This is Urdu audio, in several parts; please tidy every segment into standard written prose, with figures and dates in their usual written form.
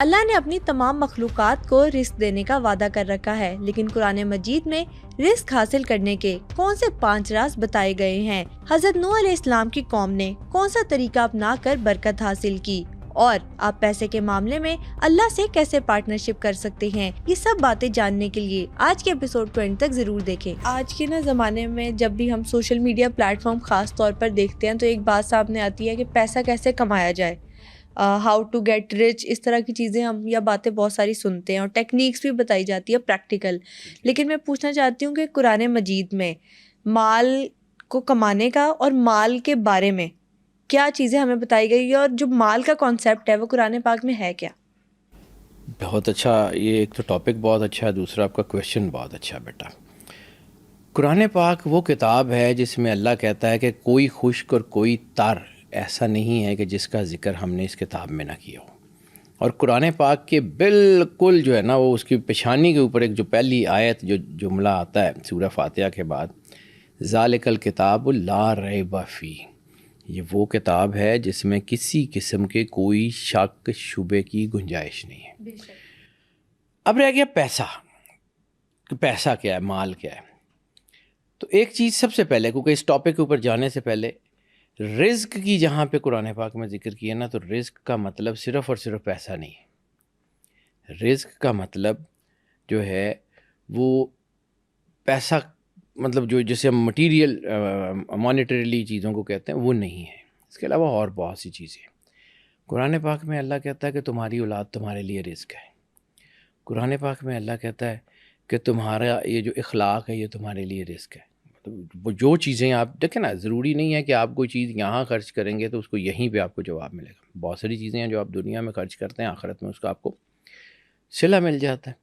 اللہ نے اپنی تمام مخلوقات کو رزق دینے کا وعدہ کر رکھا ہے، لیکن قرآن مجید میں رزق حاصل کرنے کے کون سے 5 راز بتائے گئے ہیں؟ حضرت نوح علیہ السلام کی قوم نے کون سا طریقہ اپنا کر برکت حاصل کی؟ اور آپ پیسے کے معاملے میں اللہ سے کیسے پارٹنرشپ کر سکتے ہیں؟ یہ سب باتیں جاننے کے لیے آج کے ایپیسوڈ کو اینڈ تک ضرور دیکھیں۔ آج کے زمانے میں جب بھی ہم سوشل میڈیا پلیٹ فارم خاص طور پر دیکھتے ہیں تو ایک بات سامنے آتی ہے کہ پیسہ کیسے کمایا جائے، ہاؤ ٹو گیٹ رچ، اس طرح کی چیزیں ہم یا باتیں بہت ساری سنتے ہیں اور ٹیکنیکس بھی بتائی جاتی ہے پریکٹیکل۔ لیکن میں پوچھنا چاہتی ہوں کہ قرآن مجید میں مال کو کمانے کا اور مال کے بارے میں کیا چیزیں ہمیں بتائی گئی، اور جو مال کا کانسیپٹ ہے وہ قرآن پاک میں ہے کیا؟ بہت اچھا، یہ ایک تو ٹاپک بہت اچھا ہے، دوسرا آپ کا کویشچن بہت اچھا بیٹا۔ قرآن پاک وہ کتاب ہے جس میں اللہ کہتا ہے کہ کوئی خشک اور کوئی تر ایسا نہیں ہے کہ جس کا ذکر ہم نے اس کتاب میں نہ کیا ہو۔ اور قرآن پاک کے بالکل جو ہے نا وہ اس کی پیشانی کے اوپر ایک جو پہلی آیت جو جملہ آتا ہے سورہ فاتحہ کے بعد، ذالک الکتاب لا ریب فیہ، یہ وہ کتاب ہے جس میں کسی قسم کے کوئی شک شبے کی گنجائش نہیں ہے۔ اب رہ گیا پیسہ، کہ پیسہ کیا ہے، مال کیا ہے۔ تو ایک چیز سب سے پہلے، کیونکہ اس ٹاپک کے اوپر جانے سے پہلے رزق کی جہاں پہ قرآن پاک میں ذکر کیا نا، تو رزق کا مطلب صرف اور صرف پیسہ نہیں ہے۔ رزق کا مطلب جو ہے وہ پیسہ، مطلب جو جسے ہم مٹیریل مانیٹریلی چیزوں کو کہتے ہیں وہ نہیں ہے، اس کے علاوہ اور بہت سی چیزیں۔ قرآن پاک میں اللہ کہتا ہے کہ تمہاری اولاد تمہارے لیے رزق ہے۔ قرآن پاک میں اللہ کہتا ہے کہ تمہارا یہ جو اخلاق ہے یہ تمہارے لیے رزق ہے۔ وہ جو چیزیں آپ دیکھیں نا، ضروری نہیں ہے کہ آپ کوئی چیز یہاں خرچ کریں گے تو اس کو یہیں پہ آپ کو جواب ملے گا۔ بہت ساری چیزیں ہیں جو آپ دنیا میں خرچ کرتے ہیں، آخرت میں اس کا آپ کو صلہ مل جاتا ہے،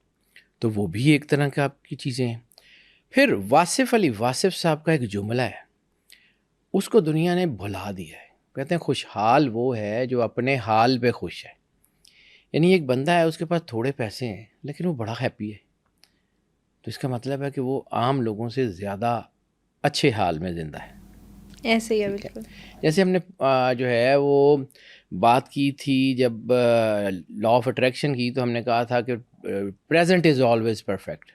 تو وہ بھی ایک طرح کا آپ کی چیزیں ہیں۔ پھر واصف علی واصف صاحب کا ایک جملہ ہے، اس کو دنیا نے بھلا دیا ہے۔ کہتے ہیں خوشحال وہ ہے جو اپنے حال پہ خوش ہے۔ یعنی ایک بندہ ہے، اس کے پاس تھوڑے پیسے ہیں لیکن وہ بڑا ہیپی ہے، تو اس کا مطلب ہے کہ وہ عام لوگوں سے زیادہ اچھے حال میں زندہ ہے۔ ایسے ہی ہے بالکل۔ جیسے ہم نے جو ہے وہ بات کی تھی جب لا آف اٹریکشن کی، تو ہم نے کہا تھا کہ پریزنٹ از آلویز پرفیکٹ۔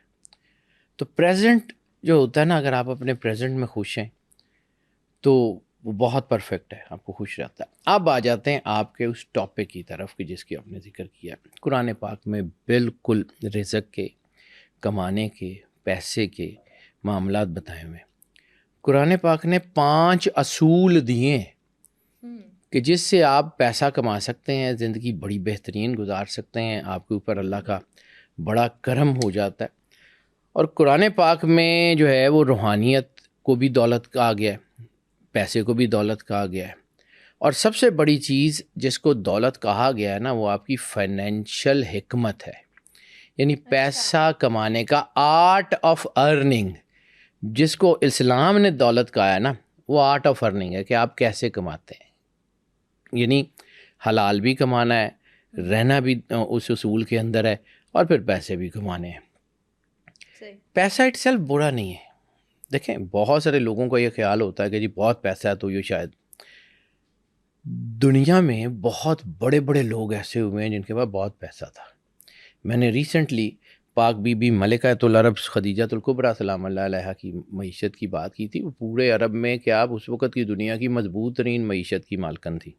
تو پریزنٹ جو ہوتا ہے نا، اگر آپ اپنے پریزنٹ میں خوش ہیں تو وہ بہت پرفیکٹ ہے، آپ کو خوش رہتا ہے۔ اب آ جاتے ہیں آپ کے اس ٹاپک کی طرف کہ جس کی آپ نے ذکر کیا۔ قرآن پاک میں بالکل رزق کے، کمانے کے، پیسے کے معاملات بتائے ہوئے ہیں۔ قرآن پاک نے 5 اصول دیے ہیں کہ جس سے آپ پیسہ کما سکتے ہیں، زندگی بڑی بہترین گزار سکتے ہیں، آپ کے اوپر اللہ کا بڑا کرم ہو جاتا ہے۔ اور قرآن پاک میں جو ہے وہ روحانیت کو بھی دولت کہا گیا ہے، پیسے کو بھی دولت کہا گیا ہے، اور سب سے بڑی چیز جس کو دولت کہا گیا ہے نا، وہ آپ کی فائنینشیل حکمت ہے، یعنی پیسہ کمانے کا آرٹ آف ارننگ۔ جس کو اسلام نے دولت کہا ہے نا، وہ آرٹ آف ارننگ ہے کہ آپ کیسے کماتے ہیں، یعنی حلال بھی کمانا ہے، رہنا بھی اس اصول کے اندر ہے، اور پھر پیسے بھی کمانے ہیں۔ پیسہ اٹ سیلف برا نہیں ہے۔ دیکھیں بہت سارے لوگوں کو یہ خیال ہوتا ہے کہ جی بہت پیسہ ہے تو یہ شاید، دنیا میں بہت بڑے بڑے لوگ ایسے ہوئے ہیں جن کے پاس بہت پیسہ تھا۔ میں نے ریسنٹلی پاک بی بی ملکۃ العرب خدیجہ الکبریٰ سلام اللہ علیہا کی معیشت کی بات کی تھی۔ وہ پورے عرب میں کیا اس وقت کی دنیا کی مضبوط ترین معیشت کی مالکن تھی۔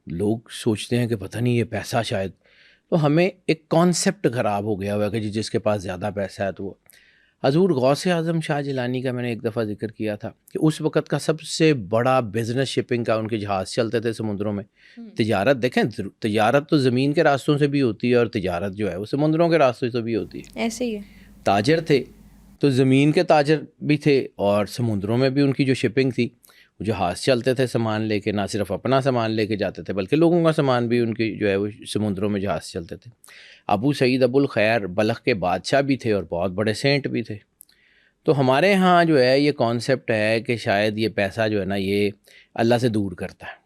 لوگ سوچتے ہیں کہ پتہ نہیں یہ پیسہ شاید، تو ہمیں ایک کانسیپٹ خراب ہو گیا ہوا ہے کہ جس کے پاس زیادہ پیسہ ہے تو وہ۔ حضور غوث اعظم شاہ جیلانی کا میں نے ایک دفعہ ذکر کیا تھا کہ اس وقت کا سب سے بڑا بزنس شپنگ کا، ان کے جہاز چلتے تھے سمندروں میں، تجارت دیکھیں، تجارت تو زمین کے راستوں سے بھی ہوتی ہے اور تجارت جو ہے وہ سمندروں کے راستوں سے بھی ہوتی ہے۔ ایسے ہی ہے، تاجر تھے تو زمین کے تاجر بھی تھے اور سمندروں میں بھی ان کی جو شپنگ تھی، وہ جہاز چلتے تھے سامان لے کے، نہ صرف اپنا سامان لے کے جاتے تھے بلکہ لوگوں کا سامان بھی ان کی جو ہے وہ سمندروں میں جہاز چلتے تھے۔ ابو سعید ابو الخیر بلخ کے بادشاہ بھی تھے اور بہت بڑے سینٹ بھی تھے۔ تو ہمارے ہاں جو ہے یہ کانسیپٹ ہے کہ شاید یہ پیسہ جو ہے نا یہ اللہ سے دور کرتا ہے۔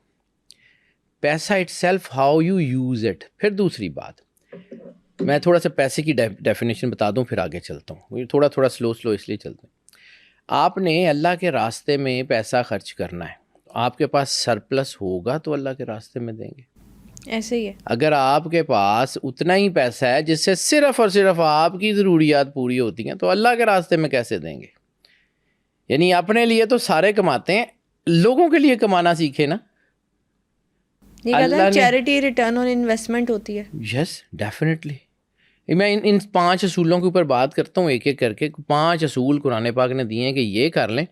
پیسہ it self, how you use it. پھر دوسری بات، میں تھوڑا سا پیسے کی ڈیفینیشن بتا دوں پھر آگے چلتا ہوں، تھوڑا سلو اس لیے چلتے ہیں۔ آپ نے اللہ کے راستے میں پیسہ خرچ کرنا ہے، آپ کے پاس سرپلس ہوگا تو اللہ کے راستے میں دیں گے۔ ایسے ہی ہے. اگر آپ کے پاس اتنا ہی پیسہ ہے جس سے صرف اور صرف آپ کی ضروریات پوری ہوتی ہیں تو اللہ کے راستے میں کیسے دیں گے؟ یعنی اپنے لیے تو سارے کماتے ہیں, لوگوں کے لیے کمانا سیکھے نا. یہ کہتے ہیں چیریٹی ریٹرن آن انویسٹمنٹ ہوتی ہے. Yes definitely. میں ان 5 اصولوں کے اوپر بات کرتا ہوں ایک ایک کر کے. 5 اصول قرآن پاک نے دیے ہیں کہ یہ کر لیں,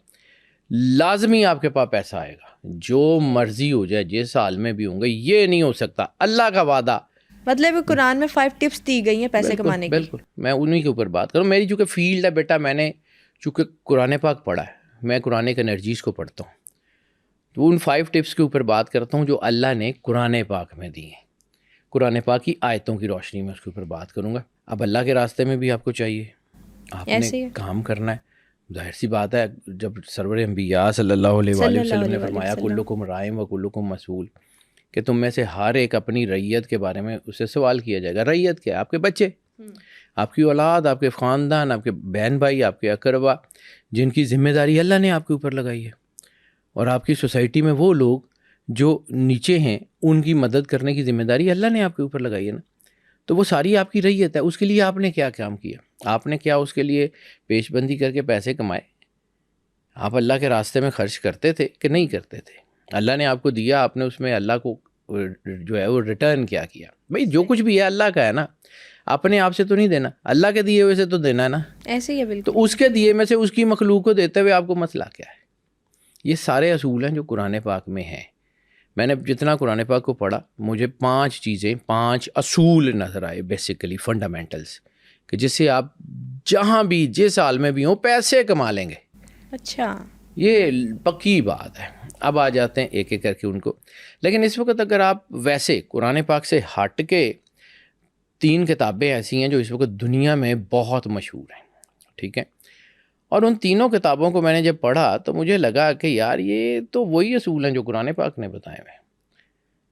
لازمی آپ کے پاس پیسہ آئے گا. جو مرضی ہو جائے, جس حال میں بھی ہوں گے, یہ نہیں ہو سکتا, اللہ کا وعدہ. مطلب قرآن میں 5 ٹپس دی گئی ہیں پیسے کمانے کی. بالکل, میں انہی کے اوپر بات کروں. میری چونکہ فیلڈ ہے بیٹا, میں نے چونکہ قرآن پاک پڑھا ہے, میں قرآن کے انرجیز کو پڑھتا ہوں, تو ان 5 ٹپس کے اوپر بات کرتا ہوں جو اللہ نے قرآن پاک میں دی ہیں. قرآن پاک کی آیتوں کی روشنی میں اس کے اوپر بات کروں گا. اب اللہ کے راستے میں بھی آپ کو چاہیے, آپ نے کام کرنا ہے. ظاہر سی بات ہے, جب سرور انبیاء صلی اللہ علیہ وآلہ وسلم نے فرمایا کلکم رائع و کلکم مسئول, کہ تم میں سے ہر ایک اپنی ریت کے بارے میں اس سے سوال کیا جائے گا. ریت کیا ہے؟ آپ کے بچے, آپ کی اولاد, آپ کے خاندان, آپ کے بہن بھائی, آپ کے اقربا, جن کی ذمہ داری اللہ نے آپ کے اوپر لگائی ہے. اور آپ کی سوسائٹی میں وہ لوگ جو نیچے ہیں, ان کی مدد کرنے کی ذمہ داری اللہ نے آپ کے اوپر لگائی ہے نا. تو وہ ساری آپ کی ریت ہے. اس کے لیے آپ نے کیا کام کیا؟ آپ نے کیا اس کے لیے پیش بندی کر کے پیسے کمائے؟ آپ اللہ کے راستے میں خرچ کرتے تھے کہ نہیں کرتے تھے؟ اللہ نے آپ کو دیا, آپ نے اس میں اللہ کو جو ہے وہ ریٹرن کیا کیا؟ بھئی جو کچھ بھی ہے اللہ کا ہے نا, اپنے آپ سے تو نہیں دینا, اللہ کے دیے ہوئے سے تو دینا ہے نا. ایسے ہی ہے بالکل. تو اس کے دیے میں سے اس کی مخلوق کو دیتے ہوئے آپ کو مسئلہ کیا ہے؟ یہ سارے اصول ہیں جو قرآن پاک میں ہیں. میں نے جتنا قرآن پاک کو پڑھا, مجھے 5 چیزیں, 5 اصول نظر آئے بیسیکلی, فنڈامنٹلز, کہ جس سے آپ جہاں بھی جس حال میں بھی ہوں پیسے کما لیں گے. اچھا, یہ پکی بات ہے. اب آ جاتے ہیں ایک ایک کر کے ان کو. لیکن اس وقت اگر آپ ویسے قرآن پاک سے ہٹ کے 3 کتابیں ایسی ہیں جو اس وقت دنیا میں بہت مشہور ہیں, ٹھیک ہے, اور ان تینوں کتابوں کو میں نے جب پڑھا تو مجھے لگا کہ یار یہ تو وہی اصول ہیں جو قرآن پاک نے بتائے ہوئے ہیں.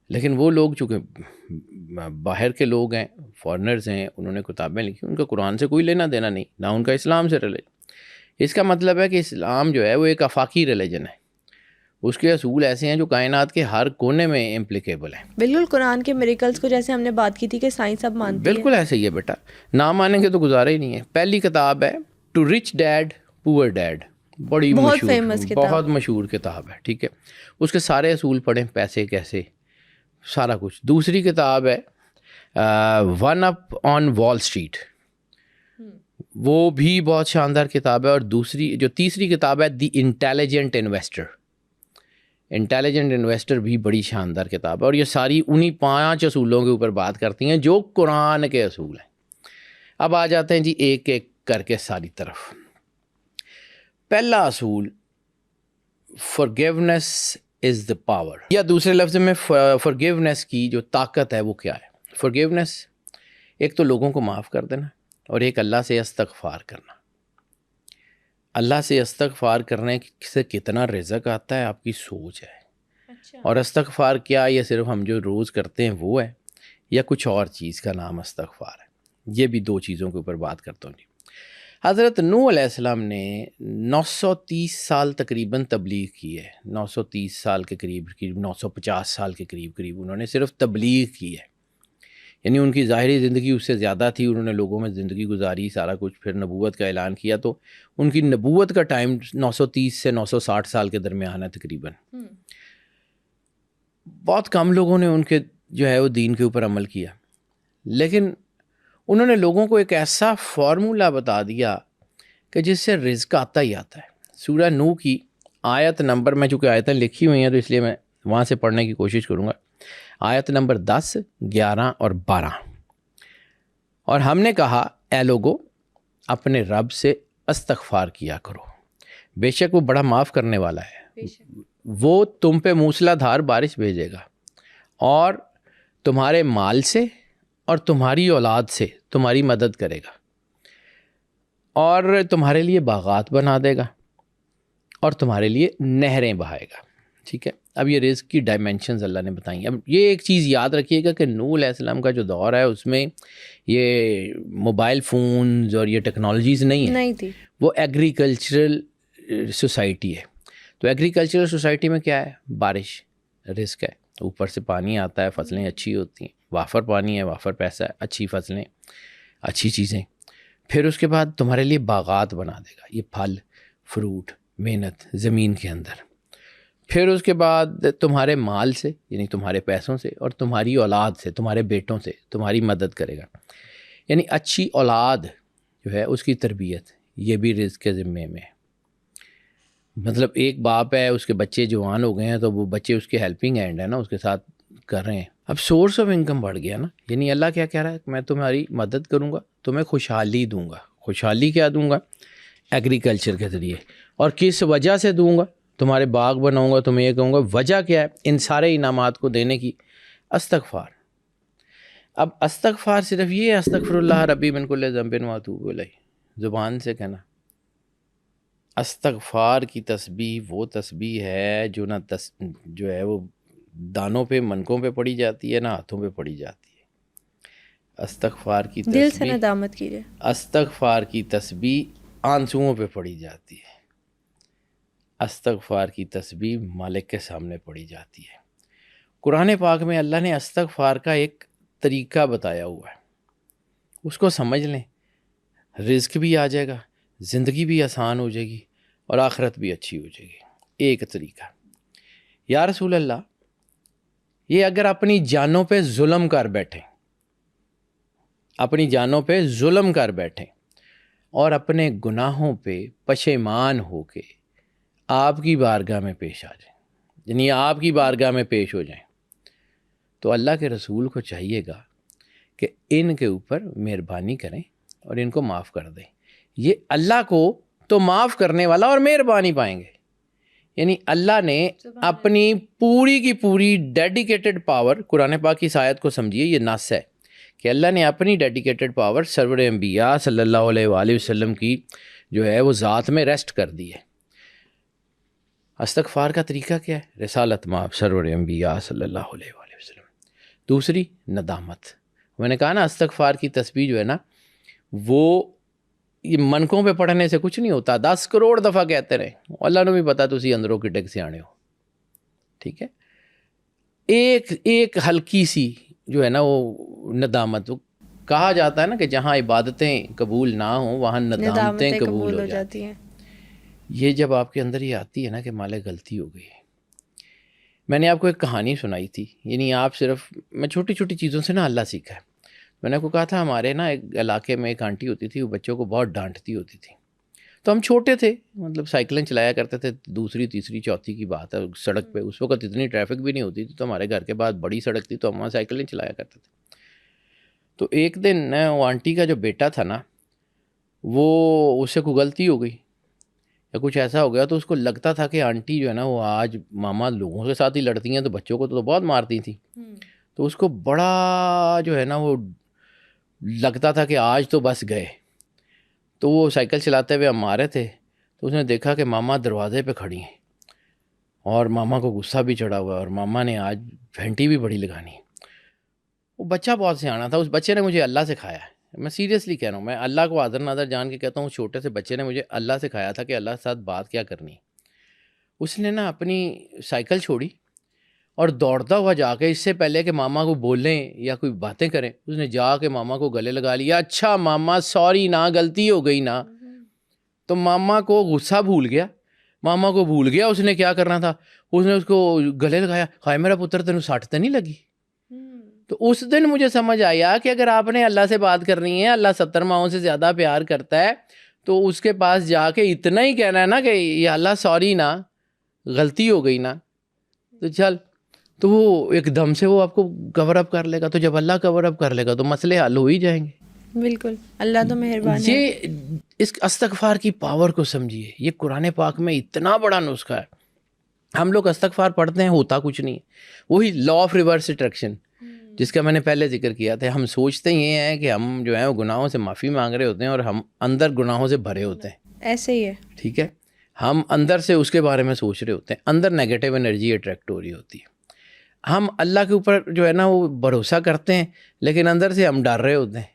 لیکن وہ لوگ چونکہ باہر کے لوگ ہیں, فارنرز ہیں, انہوں نے کتابیں لکھی, ان کا قرآن سے کوئی لینا دینا نہیں, نہ ان کا اسلام سے ریلیجن. اس کا مطلب ہے کہ اسلام جو ہے وہ ایک آفاقی ریلیجن ہے. اس کے اصول ایسے ہیں جو کائنات کے ہر کونے میں امپلیکیبل ہیں. بالکل قرآن کے میریکلز کو جیسے ہم نے بات کی تھی کہ سائنس اب مانتی ہے, بالکل ایسے ہی ہے بیٹا, نہ مانیں گے تو گزارا ہی نہیں ہے. پہلی کتاب ہے ٹو رچ ڈیڈ پور ڈیڈ, بڑی مشہور, بہت مشہور کتاب ہے, ٹھیک ہے. اس کے سارے اصول پڑھیں, پیسے کیسے, سارا کچھ. دوسری کتاب ہے ون اپ آن وال اسٹریٹ, وہ بھی بہت شاندار کتاب ہے. اور تیسری کتاب ہے دی انٹیلیجنٹ انویسٹر. انٹیلیجنٹ انویسٹر بھی بڑی شاندار کتاب ہے. اور یہ ساری انہی 5 اصولوں کے اوپر بات کرتی ہیں جو قرآن کے اصول ہیں. اب آ جاتے ہیں جی ایک ایک کر کے ساری طرف. پہلا اصول, forgiveness is the power, یا دوسرے لفظ میں forgiveness کی جو طاقت ہے وہ کیا ہے. forgiveness ایک تو لوگوں کو معاف کر دینا, اور ایک اللہ سے استغفار کرنا. اللہ سے استغفار کرنے سے کتنا رزق آتا ہے آپ کی سوچ ہے. اچھا. اور استغفار کیا, یہ صرف ہم جو روز کرتے ہیں وہ ہے, یا کچھ اور چیز کا نام استغفار ہے؟ یہ بھی 2 چیزوں کے اوپر بات کرتا ہوں. جی حضرت نوح علیہ السلام نے 930 سال تقریباً تبلیغ کی ہے. 930 سال کے قریب 950 سال کے قریب انہوں نے صرف تبلیغ کی ہے. یعنی ان کی ظاہری زندگی اس سے زیادہ تھی, انہوں نے لوگوں میں زندگی گزاری, سارا کچھ, پھر نبوت کا اعلان کیا. تو ان کی نبوت کا ٹائم 930 سے 960 سال کے درمیان ہے تقریباً. بہت کم لوگوں نے ان کے جو ہے وہ دین کے اوپر عمل کیا, لیکن انہوں نے لوگوں کو ایک ایسا فارمولا بتا دیا کہ جس سے رزق آتا ہی آتا ہے. سورہ نوح کی آیت نمبر, میں چونکہ آیتیں لکھی ہوئی ہیں تو اس لیے میں وہاں سے پڑھنے کی کوشش کروں گا. آیت نمبر 10, 11 اور 12. اور ہم نے کہا اے لوگو اپنے رب سے استغفار کیا کرو, بے شک وہ بڑا معاف کرنے والا ہے. وہ تم پہ موسلا دھار بارش بھیجے گا, اور تمہارے مال سے اور تمہاری اولاد سے تمہاری مدد کرے گا, اور تمہارے لیے باغات بنا دے گا, اور تمہارے لیے نہریں بہائے گا. ٹھیک ہے, اب یہ رزق کی ڈائمینشنز اللہ نے بتائیں. اب یہ ایک چیز یاد رکھیے گا کہ نوح علیہ السلام کا جو دور ہے اس میں یہ موبائل فونز اور یہ ٹیکنالوجیز نہیں تھی, وہ ایگریکلچرل سوسائٹی ہے. تو ایگریکلچرل سوسائٹی میں کیا ہے؟ بارش رزق ہے. اوپر سے پانی آتا ہے، فصلیں اچھی ہوتی ہیں، وافر پانی ہے، وافر پیسہ ہے، اچھی فصلیں، اچھی چیزیں. پھر اس کے بعد تمہارے لیے باغات بنا دے گا، یہ پھل فروٹ محنت زمین کے اندر. پھر اس کے بعد تمہارے مال سے یعنی تمہارے پیسوں سے اور تمہاری اولاد سے، تمہارے بیٹوں سے تمہاری مدد کرے گا. یعنی اچھی اولاد جو ہے اس کی تربیت، یہ بھی رزق کے ذمے میں ہے. مطلب ایک باپ ہے، اس کے بچے جوان ہو گئے ہیں تو وہ بچے اس کے ہیلپنگ ہینڈ ہے نا، اس کے ساتھ کر رہے ہیں. اب سورس آف انکم بڑھ گیا نا. یعنی اللہ کیا کہہ رہا ہے، میں تمہاری مدد کروں گا، تمہیں خوشحالی دوں گا. خوشحالی کیا دوں گا؟ ایگریکلچر کے ذریعے. اور کس وجہ سے دوں گا؟ تمہارے باغ بناؤں گا، تمہیں یہ کہوں گا. وجہ کیا ہے ان سارے انعامات کو دینے کی؟ استغفار. اب استغفار صرف یہ ہے استغفر اللہ ربی من کل ذنب واتوب الیہ، زبان سے کہنا. استغفار کی تسبیح وہ تسبیح ہے جو نہ جو ہے وہ دانوں پہ منکوں پہ پڑی جاتی ہے، نہ ہاتھوں پہ پڑی جاتی ہے. استغفار کی دل سے تسبیح، ندامت کیجیے. استغفار کی تسبیح آنسوؤں پہ پڑی جاتی ہے. استغفار کی تسبیح مالک کے سامنے پڑی جاتی ہے. قرآن پاک میں اللہ نے استغفار کا ایک طریقہ بتایا ہوا ہے، اس کو سمجھ لیں، رزق بھی آ جائے گا، زندگی بھی آسان ہو جائے گی اور آخرت بھی اچھی ہو جائے گی. ایک طریقہ، یا رسول اللہ یہ اگر اپنی جانوں پہ ظلم کر بیٹھیں، اپنی جانوں پہ ظلم کر بیٹھیں اور اپنے گناہوں پہ پشیمان ہو کے آپ کی بارگاہ میں پیش آ جائیں، یعنی آپ کی بارگاہ میں پیش ہو جائیں، تو اللہ کے رسول کو چاہیے گا کہ ان کے اوپر مہربانی کریں اور ان کو معاف کر دیں. یہ اللہ کو تو معاف کرنے والا اور مہربانی پائیں گے. یعنی اللہ نے اپنی پوری کی پوری ڈیڈیکیٹڈ پاور، قرآن پاک کی اس آیت کو سمجھیے، یہ نص ہے کہ اللہ نے اپنی ڈیڈیکیٹڈ پاور سرور انبیاء صلی اللہ علیہ وآلہ وسلم کی جو ہے وہ ذات میں ریسٹ کر دی ہے. استغفار کا طریقہ کیا ہے؟ رسالت مآب سرور انبیاء صلی اللہ علیہ وآلہ وسلم. دوسری ندامت. میں نے کہا نا استغفار کی تسبیح جو ہے نا وہ یہ منکوں پہ پڑھنے سے کچھ نہیں ہوتا. 10 کروڑ دفعہ کہتے رہے، اللہ نے بھی پتا تسی اندروں کی ٹیک سے آنے ہو. ٹھیک ہے، ایک ہلکی سی جو ہے نا وہ ندامت. وہ کہا جاتا ہے نا کہ جہاں عبادتیں قبول نہ ہوں وہاں ندامتیں قبول ہو جاتی ہیں. یہ جب آپ کے اندر یہ آتی ہے نا کہ مالے غلطی ہو گئی. میں نے آپ کو ایک کہانی سنائی تھی، یعنی آپ صرف میں چھوٹی چھوٹی چیزوں سے نا اللہ سیکھا ہے. میں نے آپ کو کہا تھا ہمارے نا ایک علاقے میں ایک آنٹی ہوتی تھی، وہ بچوں کو بہت ڈانٹتی ہوتی تھی. تو ہم چھوٹے تھے، مطلب سائیکلیں چلایا کرتے تھے، دوسری تیسری چوتھی کی بات ہے. سڑک پہ اس وقت اتنی ٹریفک بھی نہیں ہوتی تھی، تو ہمارے گھر کے بعد بڑی سڑک تھی تو ہم وہاں سائیکلیں چلایا کرتے تھے. تو ایک دن وہ آنٹی کا جو بیٹا تھا نا وہ اس سے کوئی غلطی ہو گئی یا کچھ ایسا ہو گیا، تو اس کو لگتا تھا کہ آنٹی جو ہے نا وہ آج ماما لوگوں کے ساتھ ہی لڑتی ہیں تو بچوں کو تو بہت مارتی تھیں. تو اس کو بڑا جو ہے نا وہ لگتا تھا کہ آج تو بس گئے. تو وہ سائیکل چلاتے ہوئے ہم آ رہے تھے تو اس نے دیکھا کہ ماما دروازے پہ کھڑی ہیں اور ماما کو غصہ بھی چڑھا ہوا ہے اور ماما نے آج گھنٹی بھی بڑی لگانی ہے. وہ بچہ بہت سیانا تھا، اس بچے نے مجھے اللہ سکھایا ہے. میں سیریسلی کہہ رہا ہوں، میں اللہ کو حاضر ناظر جان کے کہتا ہوں، اس چھوٹے سے بچے نے مجھے اللہ سکھایا تھا کہ اللہ کے ساتھ بات کیا کرنی ہے. اس نے نا اپنی سائیکل چھوڑی اور دوڑتا ہوا جا کے، اس سے پہلے کہ ماما کو بولیں یا کوئی باتیں کریں، اس نے جا کے ماما کو گلے لگا لیا. اچھا ماما سوری نا، غلطی ہو گئی نا. تو ماما کو غصہ بھول گیا، ماما کو بھول گیا اس نے کیا کرنا تھا. اس نے اس کو گلے لگایا، ہائے میرا پتر تینوں سٹ تو نہیں لگی. تو اس دن مجھے سمجھ آیا کہ اگر آپ نے اللہ سے بات کرنی ہے، اللہ 70 ماؤں سے زیادہ پیار کرتا ہے، تو اس کے پاس جا کے اتنا ہی کہنا ہے نا کہ یا اللہ سوری نا، غلطی ہو گئی نا. تو چل، تو وہ ایک دم سے وہ آپ کو کور اپ کر لے گا. تو جب اللہ کور اپ کر لے گا تو مسئلے حل ہو ہی جائیں گے. بالکل، اللہ تو مہربان ہے. یہ اس استغفار کی پاور کو سمجھیے. یہ قرآن پاک میں اتنا بڑا نسخہ ہے. ہم لوگ استغفار پڑھتے ہیں، ہوتا کچھ نہیں ہے. وہی لا آف ریورس اٹریکشن جس کا میں نے پہلے ذکر کیا تھا. ہم سوچتے یہ ہیں کہ ہم جو ہیں وہ گناہوں سے معافی مانگ رہے ہوتے ہیں اور ہم اندر گناہوں سے بھرے ہوتے ہیں. ایسے ہی ہے. ٹھیک ہے، ہم اندر سے اس کے بارے میں سوچ رہے ہوتے ہیں، اندر نیگیٹو انرجی اٹریکٹ ہو رہی ہوتی ہے. ہم اللہ کے اوپر جو ہے نا وہ بھروسہ کرتے ہیں لیکن اندر سے ہم ڈر رہے ہوتے ہیں.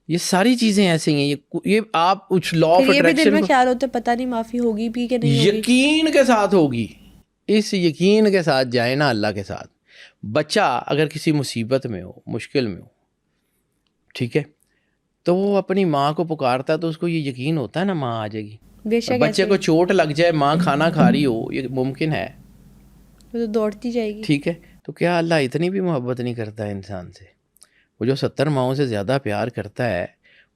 یہ ساری چیزیں ایسے ہی ہیں. یہ آپ اس لا آف دل میں اٹریکشن خیال ہوتا ہے پتہ نہیں معافی ہوگی بھی کہ نہیں ہوگی. یقین کے ساتھ ہوگی. اس یقین کے ساتھ جائیں نا اللہ کے ساتھ. بچہ اگر کسی مصیبت میں ہو، مشکل میں ہو، ٹھیک ہے، تو وہ اپنی ماں کو پکارتا ہے تو اس کو یہ یقین ہوتا ہے نا ماں آ جائے گی. بے شک بچے کو چوٹ لگ جائے، ماں کھانا کھا رہی ہو، یہ ممکن ہے، وہ تو دوڑتی جائے گی. ٹھیک ہے. تو کیا اللہ اتنی بھی محبت نہیں کرتا ہے انسان سے؟ وہ جو 70 ماؤں سے زیادہ پیار کرتا ہے،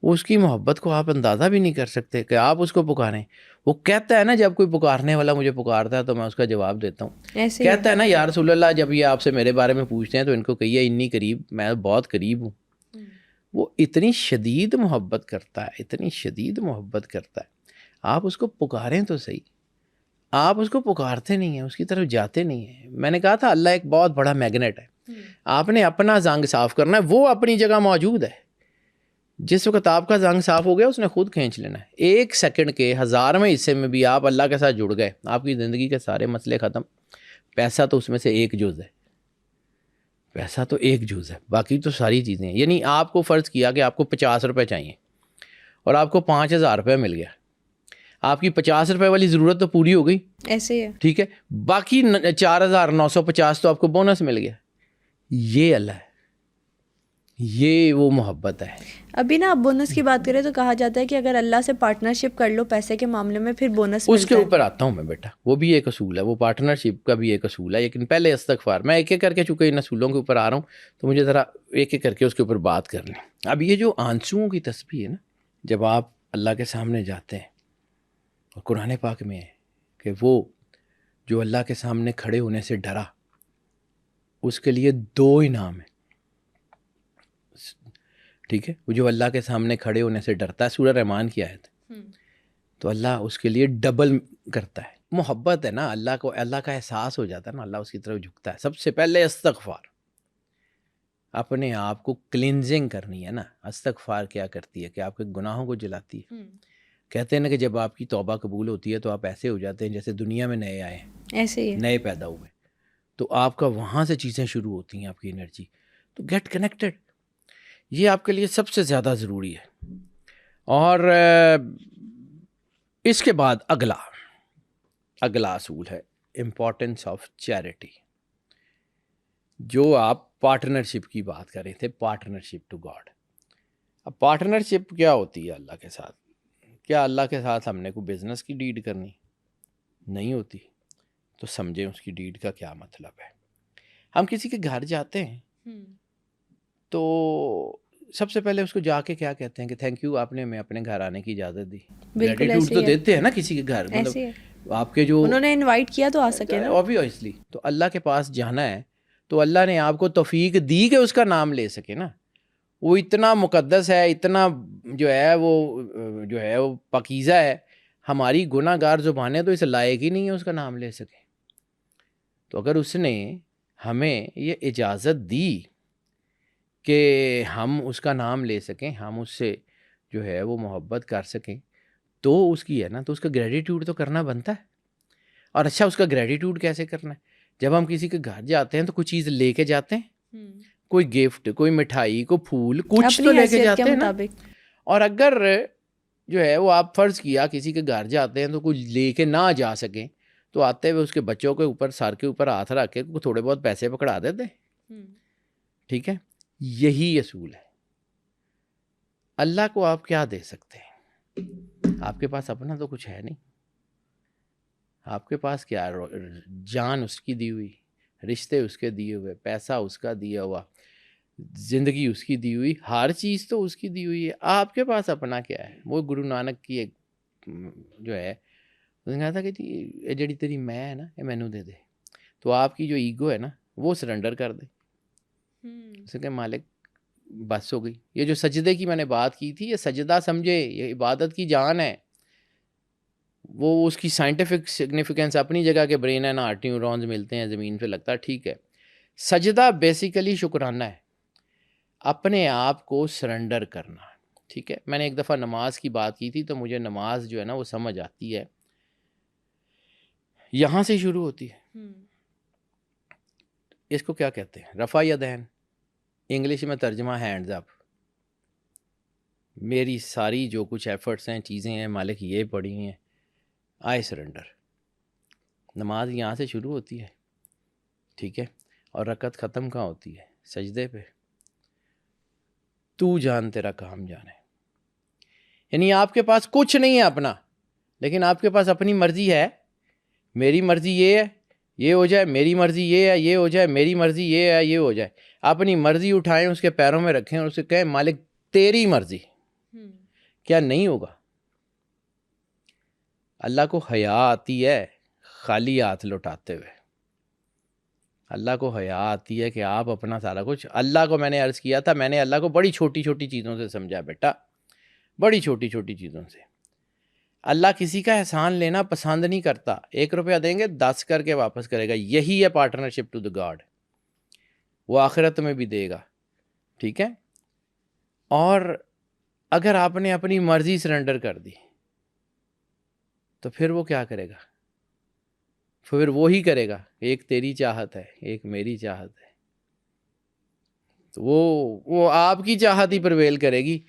وہ اس کی محبت کو آپ اندازہ بھی نہیں کر سکتے کہ آپ اس کو پکاریں. وہ کہتا ہے نا جب کوئی پکارنے والا مجھے پکارتا ہے تو میں اس کا جواب دیتا ہوں. ایسے ہی کہتا ہے نا یا رسول اللہ جب یہ آپ سے میرے بارے میں پوچھتے ہیں تو ان کو کہیے انی قریب، میں بہت قریب ہوں. وہ اتنی شدید محبت کرتا ہے، اتنی شدید محبت کرتا ہے. آپ اس کو پکاریں تو صحیح، آپ اس کو پکارتے نہیں ہیں، اس کی طرف جاتے نہیں ہیں. میں نے کہا تھا اللہ ایک بہت بڑا میگنیٹ ہے. آپ نے اپنا زنگ صاف کرنا ہے، وہ اپنی جگہ موجود ہے. جس وقت آپ کا زنگ صاف ہو گیا اس نے خود کھینچ لینا ہے. 1 سیکنڈ کے 1000ویں حصے میں بھی آپ اللہ کے ساتھ جڑ گئے، آپ کی زندگی کے سارے مسئلے ختم. پیسہ تو اس میں سے ایک جز ہے، پیسہ تو ایک جز ہے، باقی تو ساری چیزیں ہیں. یعنی آپ کو فرض کیا کہ آپ کو 50 روپے چاہیے اور آپ کو 5000 روپے مل گیا، آپ کی 50 روپے والی ضرورت تو پوری ہو گئی. ایسے ہے. ٹھیک ہے، باقی 4950 تو آپ کو بونس مل گیا. یہ اللہ ہے، یہ وہ محبت ہے. ابھی نا آپ بونس کی بات کریں تو کہا جاتا ہے کہ اگر اللہ سے پارٹنرشپ کر لو پیسے کے معاملے میں پھر بونس اس کے ملتا ہے. اوپر آتا ہوں میں بیٹا، وہ بھی ایک اصول ہے، وہ پارٹنرشپ کا بھی ایک اصول ہے. لیکن پہلے استغفار، میں ایک ایک کر کے چونکہ ان اصولوں کے اوپر آ رہا ہوں تو مجھے ذرا ایک ایک کر کے اس کے اوپر بات کر لیں. اب یہ جو آنسوؤں کی تسبیح ہے نا، جب آپ اللہ کے سامنے جاتے ہیں، اور قرآن پاک میں ہے کہ وہ جو اللہ کے سامنے کھڑے ہونے سے ڈرا، اس کے لیے 2 انعام ہیں. ٹھیک ہے، وہ جو اللہ کے سامنے کھڑے ہونے سے ڈرتا ہے، سورہ رحمان کی آیت، تو اللہ اس کے لیے ڈبل کرتا ہے. محبت ہے نا، اللہ کو، اللہ کا احساس ہو جاتا ہے نا، اللہ اس کی طرف جھکتا ہے. سب سے پہلے استغفار، اپنے آپ کو کلینزنگ کرنی ہے نا. استغفار کیا کرتی ہے کہ آپ کے گناہوں کو جلاتی ہے. کہتے ہیں نا کہ جب آپ کی توبہ قبول ہوتی ہے تو آپ ایسے ہو جاتے ہیں جیسے دنیا میں نئے آئے ہیں، ایسے ہی ہے. نئے پیدا ہوئے. تو آپ کا وہاں سے چیزیں شروع ہوتی ہیں، آپ کی انرجی. تو گیٹ کنیکٹڈ، یہ آپ کے لیے سب سے زیادہ ضروری ہے. اور اس کے بعد اگلا اصول ہے امپورٹنس آف چیریٹی. جو آپ پارٹنرشپ کی بات کر رہے تھے، پارٹنرشپ ٹو گاڈ. اب پارٹنرشپ کیا ہوتی ہے اللہ کے ساتھ؟ کیا اللہ کے ساتھ ہم نے کوئی بزنس کی ڈیل کرنی؟ نہیں ہوتی. تو سمجھیں اس کی ڈیل کا کیا مطلب ہے. ہم کسی کے گھر جاتے ہیں تو سب سے پہلے اس کو جا کے کیا کہتے ہیں کہ تھینک یو، آپ نے ہمیں اپنے گھر آنے کی اجازت دی. گریٹیٹیوڈ تو دیتے ہیں نا کسی کے گھر، مطلب آپ کے جو انہوں نے انوائٹ کیا تو آ سکے نا. obviously. تو اللہ کے پاس جانا ہے تو اللہ نے آپ کو توفیق دی کہ اس کا نام لے سکے نا. وہ اتنا مقدس ہے، اتنا جو ہے وہ پاکیزہ ہے. ہماری گناہ گار زبانیں تو اس لائق ہی نہیں ہے اس کا نام لے سکے. تو اگر اس نے ہمیں یہ اجازت دی کہ ہم اس کا نام لے سکیں، ہم اس سے جو ہے وہ محبت کر سکیں، تو اس کی ہے نا، تو اس کا گریٹیٹیوڈ تو کرنا بنتا ہے. اور اچھا، اس کا گریٹیٹیوڈ کیسے کرنا ہے؟ جب ہم کسی کے گھر جاتے ہیں تو کوئی چیز لے کے جاتے ہیں، کوئی گفٹ، کوئی مٹھائی، کوئی پھول، کچھ تو لے کے جاتے ہیں نا. اور اگر جو ہے وہ آپ فرض کیا کسی کے گھر جاتے ہیں تو کچھ لے کے نہ جا سکیں تو آتے ہوئے اس کے بچوں کے اوپر، سر کے اوپر ہاتھ رکھ کے تھوڑے بہت پیسے پکڑا دیتے. ٹھیک ہے، یہی اصول ہے. اللہ کو آپ کیا دے سکتے ہیں؟ آپ کے پاس اپنا تو کچھ ہے نہیں. آپ کے پاس کیا؟ جان اس کی دی ہوئی، رشتے اس کے دیے ہوئے، پیسہ اس کا دیا ہوا، زندگی اس کی دی ہوئی، ہر چیز تو اس کی دی ہوئی ہے. آپ کے پاس اپنا کیا ہے؟ وہ گرو نانک کی ایک جو ہے، اس نے کہا تھا کہ یہ جڑی تیری میں ہے نا، یہ مینوں دے دے. تو آپ کی جو ایگو ہے نا وہ سرنڈر کر دے. اس نے کہا مالک بس ہو گئی. یہ جو سجدے کی میں نے بات کی تھی، یہ سجدہ سمجھے، یہ عبادت کی جان ہے. وہ اس کی سائنٹیفک سگنیفیکنس اپنی جگہ کے، برین ہے نا، آرٹی نیورونز ملتے ہیں زمین پہ لگتا ہے، ٹھیک ہے. سجدہ بیسیکلی شکرانہ ہے، اپنے آپ کو سرنڈر کرنا. ٹھیک ہے، میں نے ایک دفعہ نماز کی بات کی تھی تو مجھے نماز جو ہے نا وہ سمجھ آتی ہے، یہاں سے شروع ہوتی ہے. اس کو کیا کہتے ہیں؟ رفع یدین، انگلش میں ترجمہ ہینڈز اپ. میری ساری جو کچھ ایفرٹس ہیں، چیزیں ہیں، مالک یہ پڑی ہیں، آئی سرنڈر. نماز یہاں سے شروع ہوتی ہے، ٹھیک ہے، اور رکعت ختم کہاں ہوتی ہے؟ سجدے پہ۔ تو جان تیرا کام جانے، یعنی آپ کے پاس کچھ نہیں ہے اپنا، لیکن آپ کے پاس اپنی مرضی ہے۔ میری مرضی یہ ہے، یہ ہو جائے، میری مرضی یہ ہے، یہ ہو جائے، میری مرضی یہ ہے، یہ ہو جائے۔ اپنی مرضی اٹھائیں، اس کے پیروں میں رکھیں اور اسے کہیں مالک تیری مرضی۔ کیا نہیں ہوگا؟ اللہ کو حیا آتی ہے خالی ہاتھ لوٹاتے ہوئے، اللہ کو حیا آتی ہے کہ آپ اپنا سارا کچھ، اللہ کو میں نے عرض کیا تھا، میں نے اللہ کو بڑی چھوٹی چھوٹی چیزوں سے سمجھا بیٹا، بڑی چھوٹی چھوٹی چیزوں سے۔ اللہ کسی کا احسان لینا پسند نہیں کرتا۔ 1 روپیہ دیں گے 10 کر کے واپس کرے گا، یہی ہے پارٹنرشپ ٹو دا گاڈ۔ وہ آخرت میں بھی دے گا، ٹھیک ہے۔ اور اگر آپ نے اپنی مرضی سرنڈر کر دی تو پھر وہ کیا کرے گا؟ پھر وہی کرے گا، ایک تیری چاہت ہے، ایک میری چاہت ہے، تو وہ آپ کی چاہت ہی پرویل کرے گی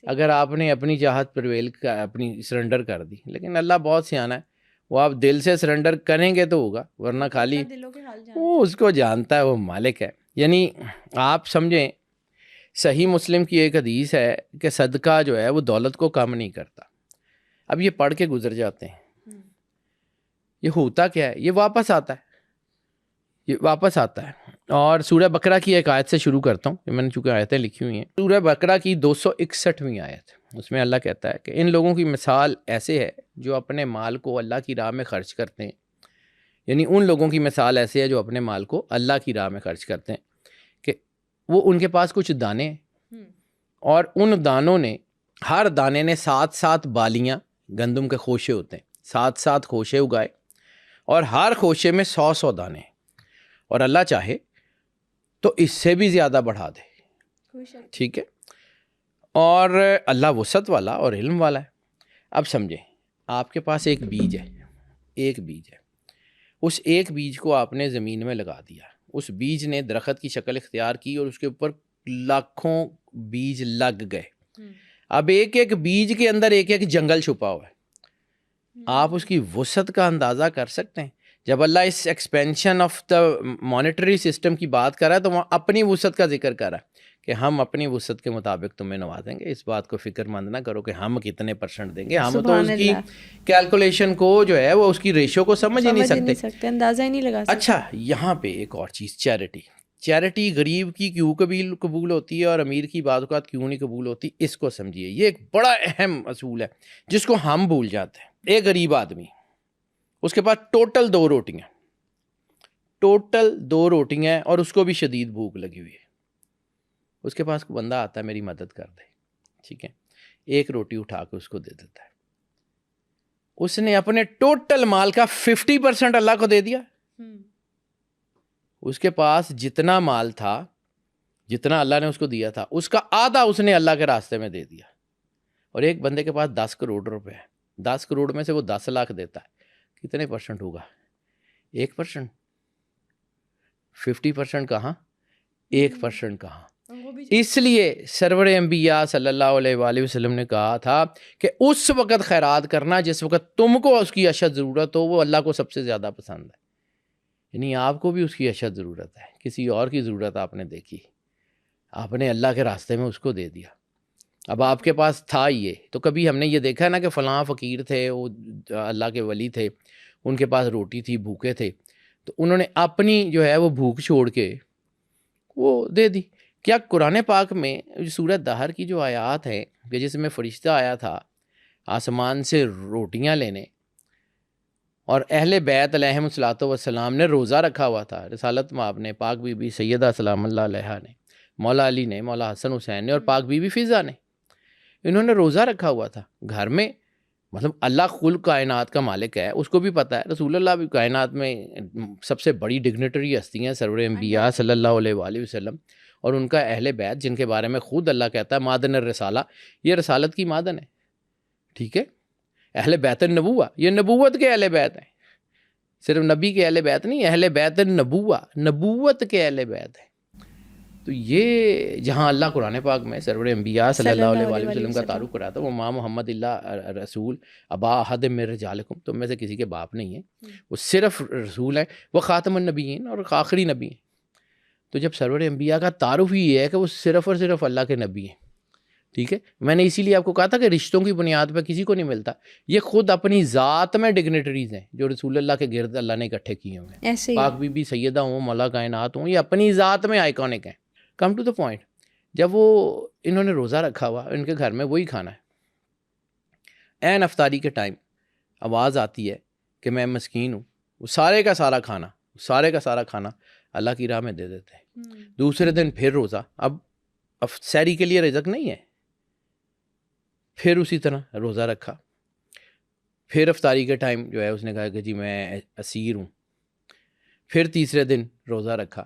اگر آپ نے اپنی چاہت اپنی سرنڈر کر دی۔ لیکن اللہ بہت سیانا ہے، وہ آپ دل سے سرنڈر کریں گے تو ہوگا، ورنہ خالی وہ اس کو جانتا ہے، وہ مالک ہے۔ یعنی آپ سمجھیں، صحیح مسلم کی ایک حدیث ہے کہ صدقہ جو ہے وہ دولت کو کم نہیں کرتا۔ اب یہ پڑھ کے گزر جاتے ہیں، یہ ہوتا کیا ہے؟ یہ واپس آتا ہے، یہ واپس آتا ہے۔ اور سورہ بقرہ کی ایک آیت سے شروع کرتا ہوں، میں نے چونکہ آیتیں لکھی ہوئی ہیں۔ سورہ بقرہ کی 261ویں آیت، اس میں اللہ کہتا ہے کہ ان لوگوں کی مثال ایسے ہے جو اپنے مال کو اللہ کی راہ میں خرچ کرتے ہیں، یعنی ان لوگوں کی مثال ایسے ہے جو اپنے مال کو اللہ کی راہ میں خرچ کرتے ہیں کہ وہ ان کے پاس کچھ دانے ہیں، اور ان دانوں نے، ہر دانے نے 7 بالیاں، گندم کے خوشے ہوتے ہیں، 7 خوشے اگائے، اور ہر خوشے میں 100 دانے، اور اللہ چاہے تو اس سے بھی زیادہ بڑھا دے، ٹھیک ہے۔ اور اللہ وسعت والا اور علم والا ہے۔ اب سمجھیں، آپ کے پاس ایک بیج ہے، اس ایک بیج کو آپ نے زمین میں لگا دیا، اس بیج نے درخت کی شکل اختیار کی اور اس کے اوپر لاکھوں بیج لگ گئے۔ اب ایک ایک بیج کے اندر ایک ایک جنگل چھپا ہوا ہے۔ آپ اس کی وسعت کا اندازہ کر سکتے ہیں؟ جب اللہ اس expansion of the monetary system کی بات کر رہا ہے تو وہ اپنی وسعت کا ذکر کر رہا ہے کہ ہم اپنی وسعت کے مطابق تمہیں نوازیں گے۔ اس بات کو فکر مند نہ کرو کہ ہم کتنے % دیں گے، ہم تو اس کی کیلکولیشن کو جو ہے وہ اس کی ریشو کو سمجھ ہی نہیں سکتے، اندازہ ہی نہیں لگا سکتے۔ اچھا، یہاں پہ ایک اور چیز، چیریٹی غریب کی کیوں قبول ہوتی ہے اور امیر کی بعض اوقات کیوں نہیں قبول ہوتی، اس کو سمجھیے۔ یہ ایک بڑا اہم اصول ہے جس کو ہم بھول جاتے ہیں۔ ایک غریب آدمی، اس کے پاس ٹوٹل 2 روٹیاں اور اس کو بھی شدید بھوک لگی ہوئی ہے۔ اس کے پاس بندہ آتا ہے، میری مدد کر دے، ٹھیک ہے، 1 روٹی اٹھا کے اس کو دے دیتا ہے۔ اس نے اپنے ٹوٹل مال کا 50% اللہ کو دے دیا۔ اس کے پاس جتنا مال تھا، جتنا اللہ نے اس کو دیا تھا، اس کا آدھا اس نے اللہ کے راستے میں دے دیا۔ اور ایک بندے کے پاس 10 کروڑ روپے ہے، 10 کروڑ میں سے وہ 10 لاکھ دیتا ہے، کتنے % ہوگا؟ 1%۔ 50% کہاں، 1% کہاں؟ اس لیے سرور انبیاء صلی اللہ علیہ وآلہ وسلم نے کہا تھا کہ اس وقت خیرات کرنا جس وقت تم کو اس کی اشد ضرورت ہو، وہ اللہ کو سب سے زیادہ پسند ہے۔ یعنی آپ کو بھی اس کی اشد ضرورت ہے، کسی اور کی ضرورت آپ نے دیکھی، آپ نے اللہ کے راستے میں اس کو دے دیا۔ اب آپ کے پاس تھا یہ، تو کبھی ہم نے یہ دیکھا نا کہ فلاں فقیر تھے، وہ اللہ کے ولی تھے، ان کے پاس روٹی تھی، بھوکے تھے، تو انہوں نے اپنی جو ہے وہ بھوک چھوڑ کے وہ دے دی۔ کیا قرآن پاک میں سورہ دہر کی جو آیات ہیں کہ جس میں فرشتہ آیا تھا آسمان سے روٹیاں لینے، اور اہل بیت علیہم الصلوۃ والسلام نے روزہ رکھا ہوا تھا، رسالت مآب نے، پاک بی بی سیدہ سلام اللہ علیہا نے، مولا علی نے، مولا حسن حسین نے، اور پاک بی بی فضا نے، انہوں نے روزہ رکھا ہوا تھا گھر میں۔ مطلب اللہ کل کائنات کا مالک ہے، اس کو بھی پتہ ہے، رسول اللہ بھی کائنات میں سب سے بڑی ڈگنیٹری ہستی ہیں، سرور انبیاء صلی اللہ علیہ وآلہ وسلم، اور ان کا اہل بیت جن کے بارے میں خود اللہ کہتا ہے مادن الرسالہ، یہ رسالت کی مادن ہے، ٹھیک ہے، اہل بیت النبوہ، یہ نبوت کے اہل بیت ہیں، صرف نبی کے اہل بیت نہیں، اہل بیت النبوہ، نبوت کے اہل بیت ہیں۔ تو یہ جہاں اللہ قرآن پاک میں سرور انبیاء صلی اللہ علیہ وآلہ وسلم کا تعارف کراتا ہے، وہ ماں محمد اللہ رسول ابا احد من رجالکم، تم میں سے کسی کے باپ نہیں ہیں، وہ صرف رسول ہیں، وہ خاتم النبیین اور آخری نبی ہیں۔ تو جب سرور انبیاء کا تعارف ہی یہ ہے کہ وہ صرف اور صرف اللہ کے نبی ہیں، ٹھیک ہے، میں نے اسی لیے آپ کو کہا تھا کہ رشتوں کی بنیاد پہ کسی کو نہیں ملتا، یہ خود اپنی ذات میں ڈگنیٹریز ہیں جو رسول اللہ کے گرد اللہ نے اکٹھے کیے ہوئے ہیں، پاک بی بی سیدہ ہوں، مولا کائنات ہوں، یہ اپنی ذات میں آئیکونک ہیں۔ کم ٹو دا پوائنٹ، جب وہ انہوں نے روزہ رکھا ہوا، ان کے گھر میں وہی کھانا ہے، عین افطاری کے ٹائم آواز آتی ہے کہ میں مسکین ہوں، وہ سارے کا سارا کھانا اللہ کی راہ میں دے دیتے ہیں۔ دوسرے دن پھر روزہ، اب سحری کے لیے رزق نہیں ہے، پھر اسی طرح روزہ رکھا، پھر افطاری کے ٹائم جو ہے اس نے کہا کہ جی میں اسیر ہوں، پھر تیسرے دن روزہ رکھا،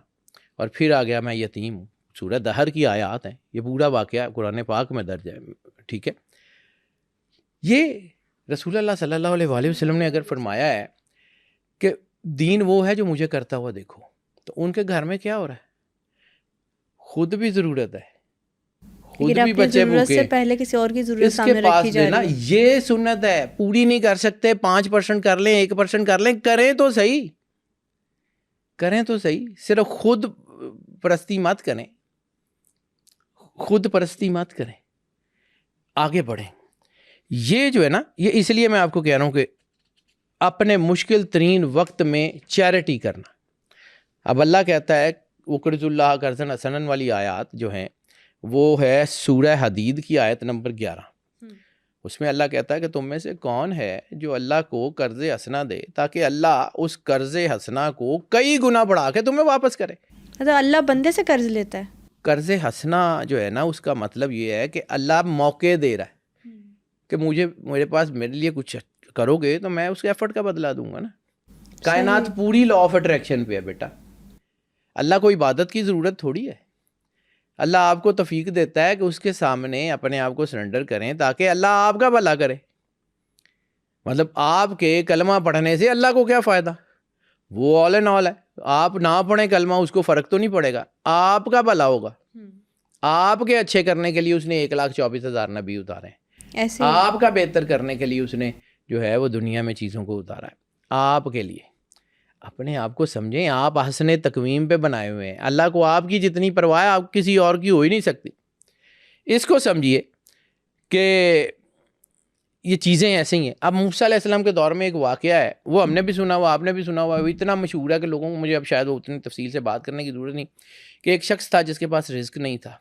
اور پھر آ گیا میں یتیم ہوں۔ سورہ دہر کی آیات ہیں، یہ پورا واقعہ قرآن پاک میں درج ہے، ٹھیک ہے۔ یہ رسول اللہ صلی اللہ علیہ وآلہ وسلم نے اگر فرمایا ہے کہ دین وہ ہے جو مجھے کرتا ہوا دیکھو، تو ان کے گھر میں کیا ہو رہا ہے؟ خود بھی ضرورت ہے، خود بھی بچے بھوکے، سے پہلے کسی اور کی ضرورت اس کے سامنے پاس رکھی جا دینا، رہی ہے۔ یہ سنت ہے، پوری نہیں کر سکتے، 5% کر لیں، 1% کر لیں، کریں تو صحیح، کریں تو صحیح، صرف خود پرستی مت کریں، خود پرستی مت کریں، آگے بڑھیں۔ یہ جو ہے نا، یہ اس لیے میں آپ کو کہہ رہا ہوں کہ اپنے مشکل ترین وقت میں چیریٹی کرنا۔ اب اللہ کہتا ہے وقرض اللہ قرضا حسنا والی آیات جو ہیں وہ ہے سورہ حدید کی آیت نمبر 11۔ اس میں اللہ کہتا ہے کہ تم میں سے کون ہے جو اللہ کو قرض حسنا دے تاکہ اللہ اس قرض حسنا کو کئی گنا بڑھا کے تمہیں واپس کرے۔ مطلب اللہ بندے سے قرض لیتا ہے۔ قرض حسنا جو ہے نا، اس کا مطلب یہ ہے کہ اللہ موقع دے رہا ہے کہ میرے پاس میرے لیے کچھ کرو گے تو میں اس کے ایفرٹ کا بدلہ دوں گا نا۔ کائنات پوری لا آف اٹریکشن پہ ہے بیٹا، اللہ کو عبادت کی ضرورت تھوڑی ہے، اللہ آپ کو توفیق دیتا ہے کہ اس کے سامنے اپنے آپ کو سرنڈر کریں تاکہ اللہ آپ کا بھلا کرے۔ مطلب آپ کے کلمہ پڑھنے سے اللہ کو کیا فائدہ؟ وہ آل اینڈ آل ہے، آپ نہ پڑھیں کلمہ اس کو فرق تو نہیں پڑے گا، آپ کا بھلا ہوگا۔ آپ کے اچھے کرنے کے لیے اس نے 1,24,000 نبی اتارے ہیں، آپ کا بہتر کرنے کے لیے اس نے جو ہے وہ دنیا میں چیزوں کو اتارا ہے آپ کے لیے۔ اپنے آپ کو سمجھیں، آپ حسن تقویم پہ بنائے ہوئے ہیں، اللہ کو آپ کی جتنی پرواہ ہے آپ کسی اور کی ہو ہی نہیں سکتی۔ اس کو سمجھیے کہ یہ چیزیں ایسے ہی ہیں۔ اب موسیٰ علیہ السلام کے دور میں ایک واقعہ ہے، وہ ہم نے بھی سنا ہوا، آپ نے بھی سنا ہوا، وہ اتنا مشہور ہے کہ لوگوں کو مجھے اب شاید وہ اتنی تفصیل سے بات کرنے کی ضرورت نہیں، کہ ایک شخص تھا جس کے پاس رزق نہیں تھا،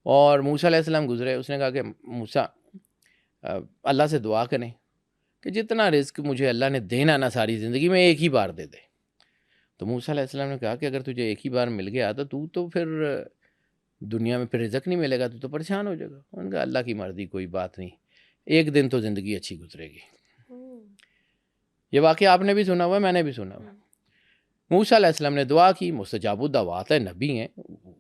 اور موسیٰ علیہ السلام گزرے، اس نے کہا کہ موسیٰ اللہ سے دعا کریں کہ جتنا رزق مجھے اللہ نے دینا نا ساری زندگی میں ایک ہی بار دے دے۔ تو موسیٰ علیہ السلام نے کہا کہ اگر تجھے ایک ہی بار مل گیا تو پھر دنیا میں پھر رزق نہیں ملے گا تو پریشان ہو جائے گا۔ انہوں نے کہا اللہ کی مرضی، کوئی بات نہیں، ایک دن تو زندگی اچھی گزرے گی۔ یہ واقعہ آپ نے بھی سنا ہوا ہے، میں نے بھی سنا ہوا ہے۔ موسیٰ علیہ السلام نے دعا کی، مستجاب الدعوات ہے، نبی ہیں،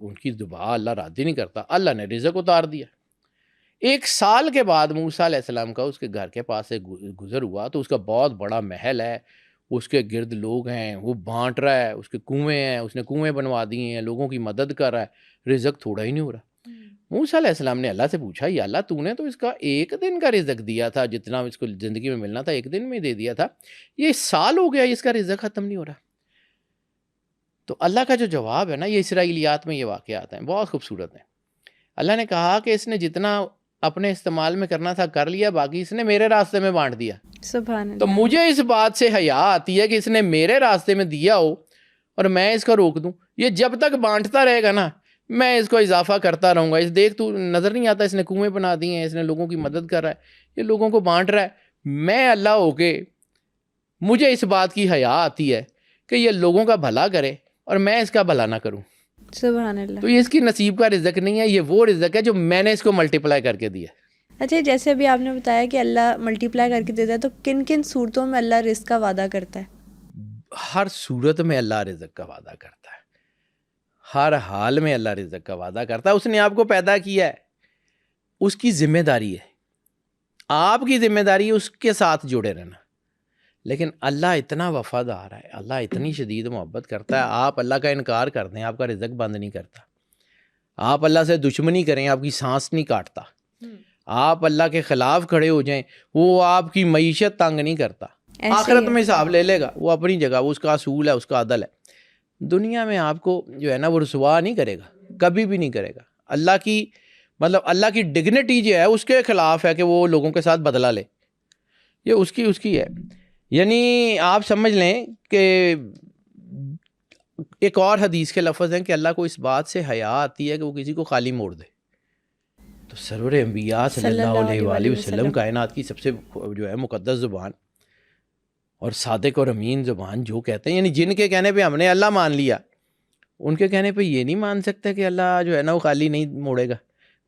ان کی دعا اللہ رد نہیں کرتا، اللہ نے رزق اتار دیا۔ 1 سال کے بعد موسیٰ علیہ السلام کا اس کے گھر کے پاس سے گزر ہوا تو اس کا بہت بڑا محل ہے، اس کے گرد لوگ ہیں، وہ بانٹ رہا ہے، اس کے کنویں ہیں، اس نے کنویں بنوا دیے ہیں، لوگوں کی مدد کر رہا ہے، رزق تھوڑا ہی نہیں ہو رہا۔ موسیٰ علیہ السلام نے اللہ سے پوچھا، یا اللہ تو نے تو اس کا 1 دن کا رزق دیا تھا، جتنا اس کو زندگی میں ملنا تھا 1 دن میں دے دیا تھا، یہ 1 سال ہو گیا اس کا رزق ختم نہیں ہو رہا۔ تو اللہ کا جو جواب ہے نا، یہ اسرائیلیات میں یہ واقعات ہیں، بہت خوبصورت ہیں۔ اللہ نے کہا کہ اس نے جتنا اپنے استعمال میں کرنا تھا کر لیا، باقی اس نے میرے راستے میں بانٹ دیا۔ سبحان اللہ۔ تو مجھے اس بات سے حیا آتی ہے کہ اس نے میرے راستے میں دیا ہو اور میں اس کو روک دوں۔ یہ جب تک بانٹتا رہے گا نا، میں اس کو اضافہ کرتا رہوں گا۔ اس دیکھ تو نظر نہیں آتا، اس نے کنویں بنا دیے ہیں، اس نے لوگوں کی مدد کر رہا ہے، یہ لوگوں کو بانٹ رہا ہے۔ میں اللہ ہو کے مجھے اس بات کی حیا آتی ہے کہ یہ لوگوں کا بھلا کرے اور میں اس کا بھلا نہ کروں۔ سبحان اللہ۔ تو یہ اس کی نصیب کا رزق نہیں ہے، یہ وہ رزق ہے جو میں نے اس کو ملٹیپلائی کر کے دیا۔ اچھا، جیسے ابھی آپ نے بتایا کہ اللہ ملٹیپلائی کر کے دیتا ہے، تو کن کن صورتوں میں اللہ رزق کا وعدہ کرتا ہے؟ ہر صورت میں اللہ رزق کا وعدہ کرتا ہے، ہر حال میں اللہ رزق کا وعدہ کرتا ہے۔ اس نے آپ کو پیدا کیا ہے، اس کی ذمہ داری ہے، آپ کی ذمہ داری ہے اس کے ساتھ جڑے رہنا۔ لیکن اللہ اتنا وفادار ہے, اللہ اتنی شدید محبت کرتا ہے, آپ اللہ کا انکار کر دیں آپ کا رزق بند نہیں کرتا, آپ اللہ سے دشمنی کریں آپ کی سانس نہیں کاٹتا, آپ اللہ کے خلاف کھڑے ہو جائیں وہ آپ کی معیشت تنگ نہیں کرتا. آخرت میں حساب لے لے گا, وہ اپنی جگہ, وہ اس کا اصول ہے, اس کا عدل ہے. دنیا میں آپ کو جو ہے نا وہ رسوا نہیں کرے گا, کبھی بھی نہیں کرے گا. اللہ کی مطلب اللہ کی ڈگنیٹی جو ہے اس کے خلاف ہے کہ وہ لوگوں کے ساتھ بدلہ لے, یہ اس کی ہے. یعنی آپ سمجھ لیں کہ ایک اور حدیث کے لفظ ہیں کہ اللہ کو اس بات سے حیا آتی ہے کہ وہ کسی کو خالی موڑ دے. تو سرور انبیاء صلی اللہ علیہ وآلہ وسلم کائنات کی سب سے جو ہے مقدس زبان اور صادق اور امین زبان جو کہتے ہیں, یعنی جن کے کہنے پہ ہم نے اللہ مان لیا, ان کے کہنے پہ یہ نہیں مان سکتے کہ اللہ جو ہے نا وہ خالی نہیں موڑے گا.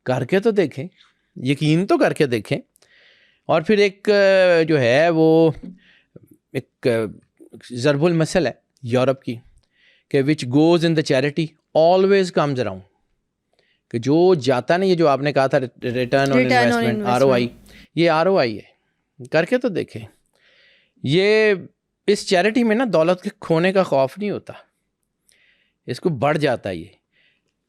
کر کے تو دیکھیں, یقین تو کر کے دیکھیں. اور پھر ایک جو ہے وہ ایک ضرب المثل ہے یورپ کی کہ which goes in the charity always comes around, کہ جو جاتا نہیں, یہ جو آپ نے کہا تھا ریٹرن آن انویسٹمنٹ ROI, یہ ROI ہے. کر کے تو دیکھیں. یہ اس چیریٹی میں نا دولت کے کھونے کا خوف نہیں ہوتا, اس کو بڑھ جاتا ہے یہ.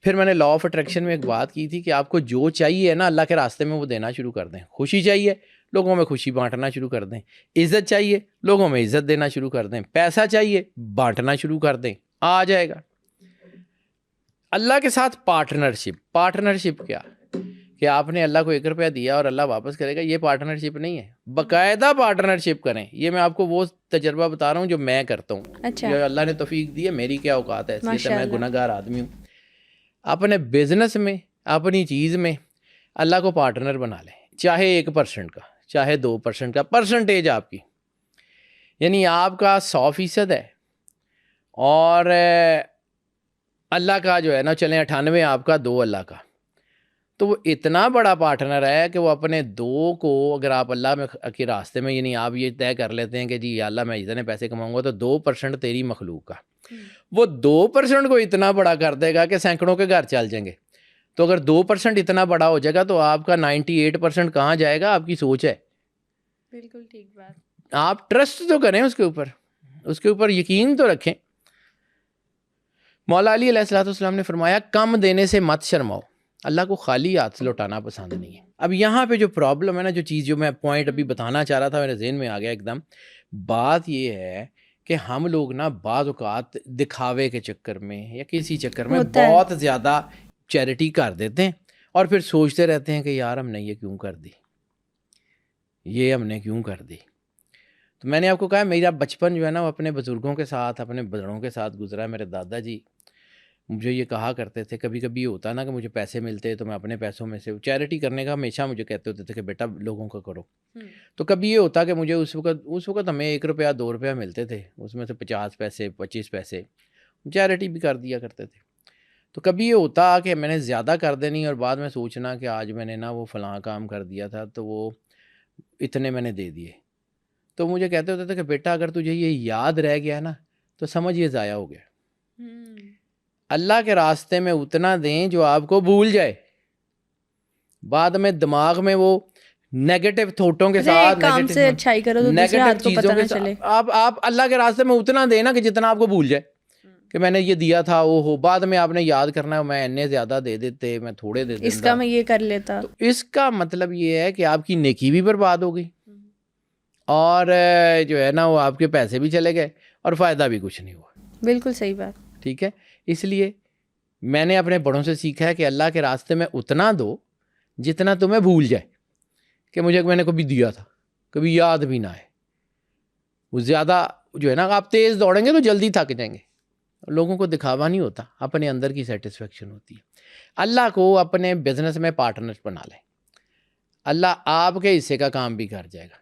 پھر میں نے لا آف اٹریکشن میں ایک بات کی تھی کہ آپ کو جو چاہیے نا اللہ کے راستے میں وہ دینا شروع کر دیں. خوشی چاہیے, لوگوں میں خوشی بانٹنا شروع کر دیں. عزت چاہیے, لوگوں میں عزت دینا شروع کر دیں. پیسہ چاہیے, بانٹنا شروع کر دیں, آ جائے گا. اللہ کے ساتھ پارٹنرشپ کیا کہ آپ نے اللہ کو 1 روپیہ دیا اور اللہ واپس کرے گا, یہ پارٹنرشپ نہیں ہے. باقاعدہ پارٹنرشپ کریں. یہ میں آپ کو وہ تجربہ بتا رہا ہوں جو میں کرتا ہوں. اچھا. جو اللہ نے توفیق دی ہے, میری کیا اوقات ہے, اس لیے میں گناہ گار آدمی ہوں. اپنے بزنس میں, اپنی چیز میں اللہ کو پارٹنر بنا لیں, چاہے 1% کا, چاہے 2% کا, پرسنٹیج آپ کی, یعنی آپ کا 100% ہے اور اللہ کا جو ہے نا چلیں 98 آپ کا, 2 اللہ کا. تو وہ اتنا بڑا پارٹنر ہے کہ وہ اپنے 2 کو اگر آپ اللہ میں کے راستے میں, یعنی آپ یہ طے کر لیتے ہیں کہ جی یا اللہ میں اتنے پیسے کماؤں گا تو 2% تیری مخلوق کا, وہ 2% کو اتنا بڑا کر دے گا کہ سینکڑوں کے گھر چل جائیں گے. تو اگر 2% اتنا بڑا ہو جائے گا تو آپ کا 98% کہاں جائے گا؟ آپ کی سوچ ہے. بالکل ٹھیک بات. آپ ٹرسٹ تو کریں اس کے اوپر یقین تو رکھیں. مولا علی علیہ السلام نے فرمایا کم دینے سے مت شرماؤ, اللہ کو خالی ہاتھ سے لوٹانا پسند نہیں ہے. اب یہاں پہ جو پرابلم ہے نا, جو چیز جو میں پوائنٹ ابھی بتانا چاہ رہا تھا میرے ذہن میں آ گیا ایک دم. بات یہ ہے کہ ہم لوگ نا بعض اوقات دکھاوے کے چکر میں یا کسی چکر میں بہت زیادہ چیریٹی کر دیتے ہیں اور پھر سوچتے رہتے ہیں کہ یار ہم نے یہ کیوں کر دی, یہ ہم نے کیوں کر دی. تو میں نے آپ کو کہا میرا بچپن جو ہے نا وہ اپنے بزرگوں کے ساتھ, اپنے بڑوں کے ساتھ گزرا ہے. میرے دادا جی مجھے یہ کہا کرتے تھے, کبھی کبھی یہ ہوتا نا کہ مجھے پیسے ملتے تو میں اپنے پیسوں میں سے چیریٹی کرنے کا ہمیشہ مجھے کہتے ہوتے تھے کہ بیٹا لوگوں کا کرو. تو کبھی یہ ہوتا کہ مجھے اس وقت ہمیں 1 روپیہ 2 روپیہ ملتے تھے, اس میں سے 50 پیسے 25 پیسے چیریٹی بھی کر دیا کرتے تھے. تو کبھی یہ ہوتا کہ میں نے زیادہ کر دینی اور بعد میں سوچنا کہ آج میں نے نا وہ فلاں کام کر دیا تھا تو وہ اتنے میں نے دے دیے. تو مجھے کہتے ہوتے تھے کہ بیٹا اگر تجھے یہ یاد رہ گیا نا تو سمجھ یہ ضائع ہو گیا. اللہ کے راستے میں اتنا دیں جو آپ کو بھول جائے, بعد میں دماغ میں وہ نیگیٹو تھوٹوں کے ساتھ کام سے اچھائی کرو تو دوسرے ہاتھ کو پتہ نہ چلے. آپ اللہ کے راستے میں اتنا دیں نا کہ جتنا آپ کو بھول جائے کہ میں نے یہ دیا تھا, وہ ہو بعد میں آپ نے یاد کرنا ہے میں اتنے زیادہ دے دیتے, میں تھوڑے دے دیتا, اس کا میں یہ کر لیتا. تو اس کا مطلب یہ ہے کہ آپ کی نیکی بھی برباد ہو گئی اور جو ہے نا وہ آپ کے پیسے بھی چلے گئے اور فائدہ بھی کچھ نہیں ہوا. بالکل صحیح بات. ٹھیک ہے, اس لیے میں نے اپنے بڑوں سے سیکھا ہے کہ اللہ کے راستے میں اتنا دو جتنا تمہیں بھول جائے کہ میں نے کبھی دیا تھا, کبھی یاد بھی نہ آئے. وہ زیادہ جو ہے نا آپ تیز دوڑیں گے تو جلدی تھک جائیں گے. لوگوں کو دکھاوا نہیں ہوتا, اپنے اندر کی سیٹسفیکشن ہوتی ہے. اللہ کو اپنے بزنس میں پارٹنر بنا لیں, اللہ آپ کے حصے کا کام بھی کر جائے گا.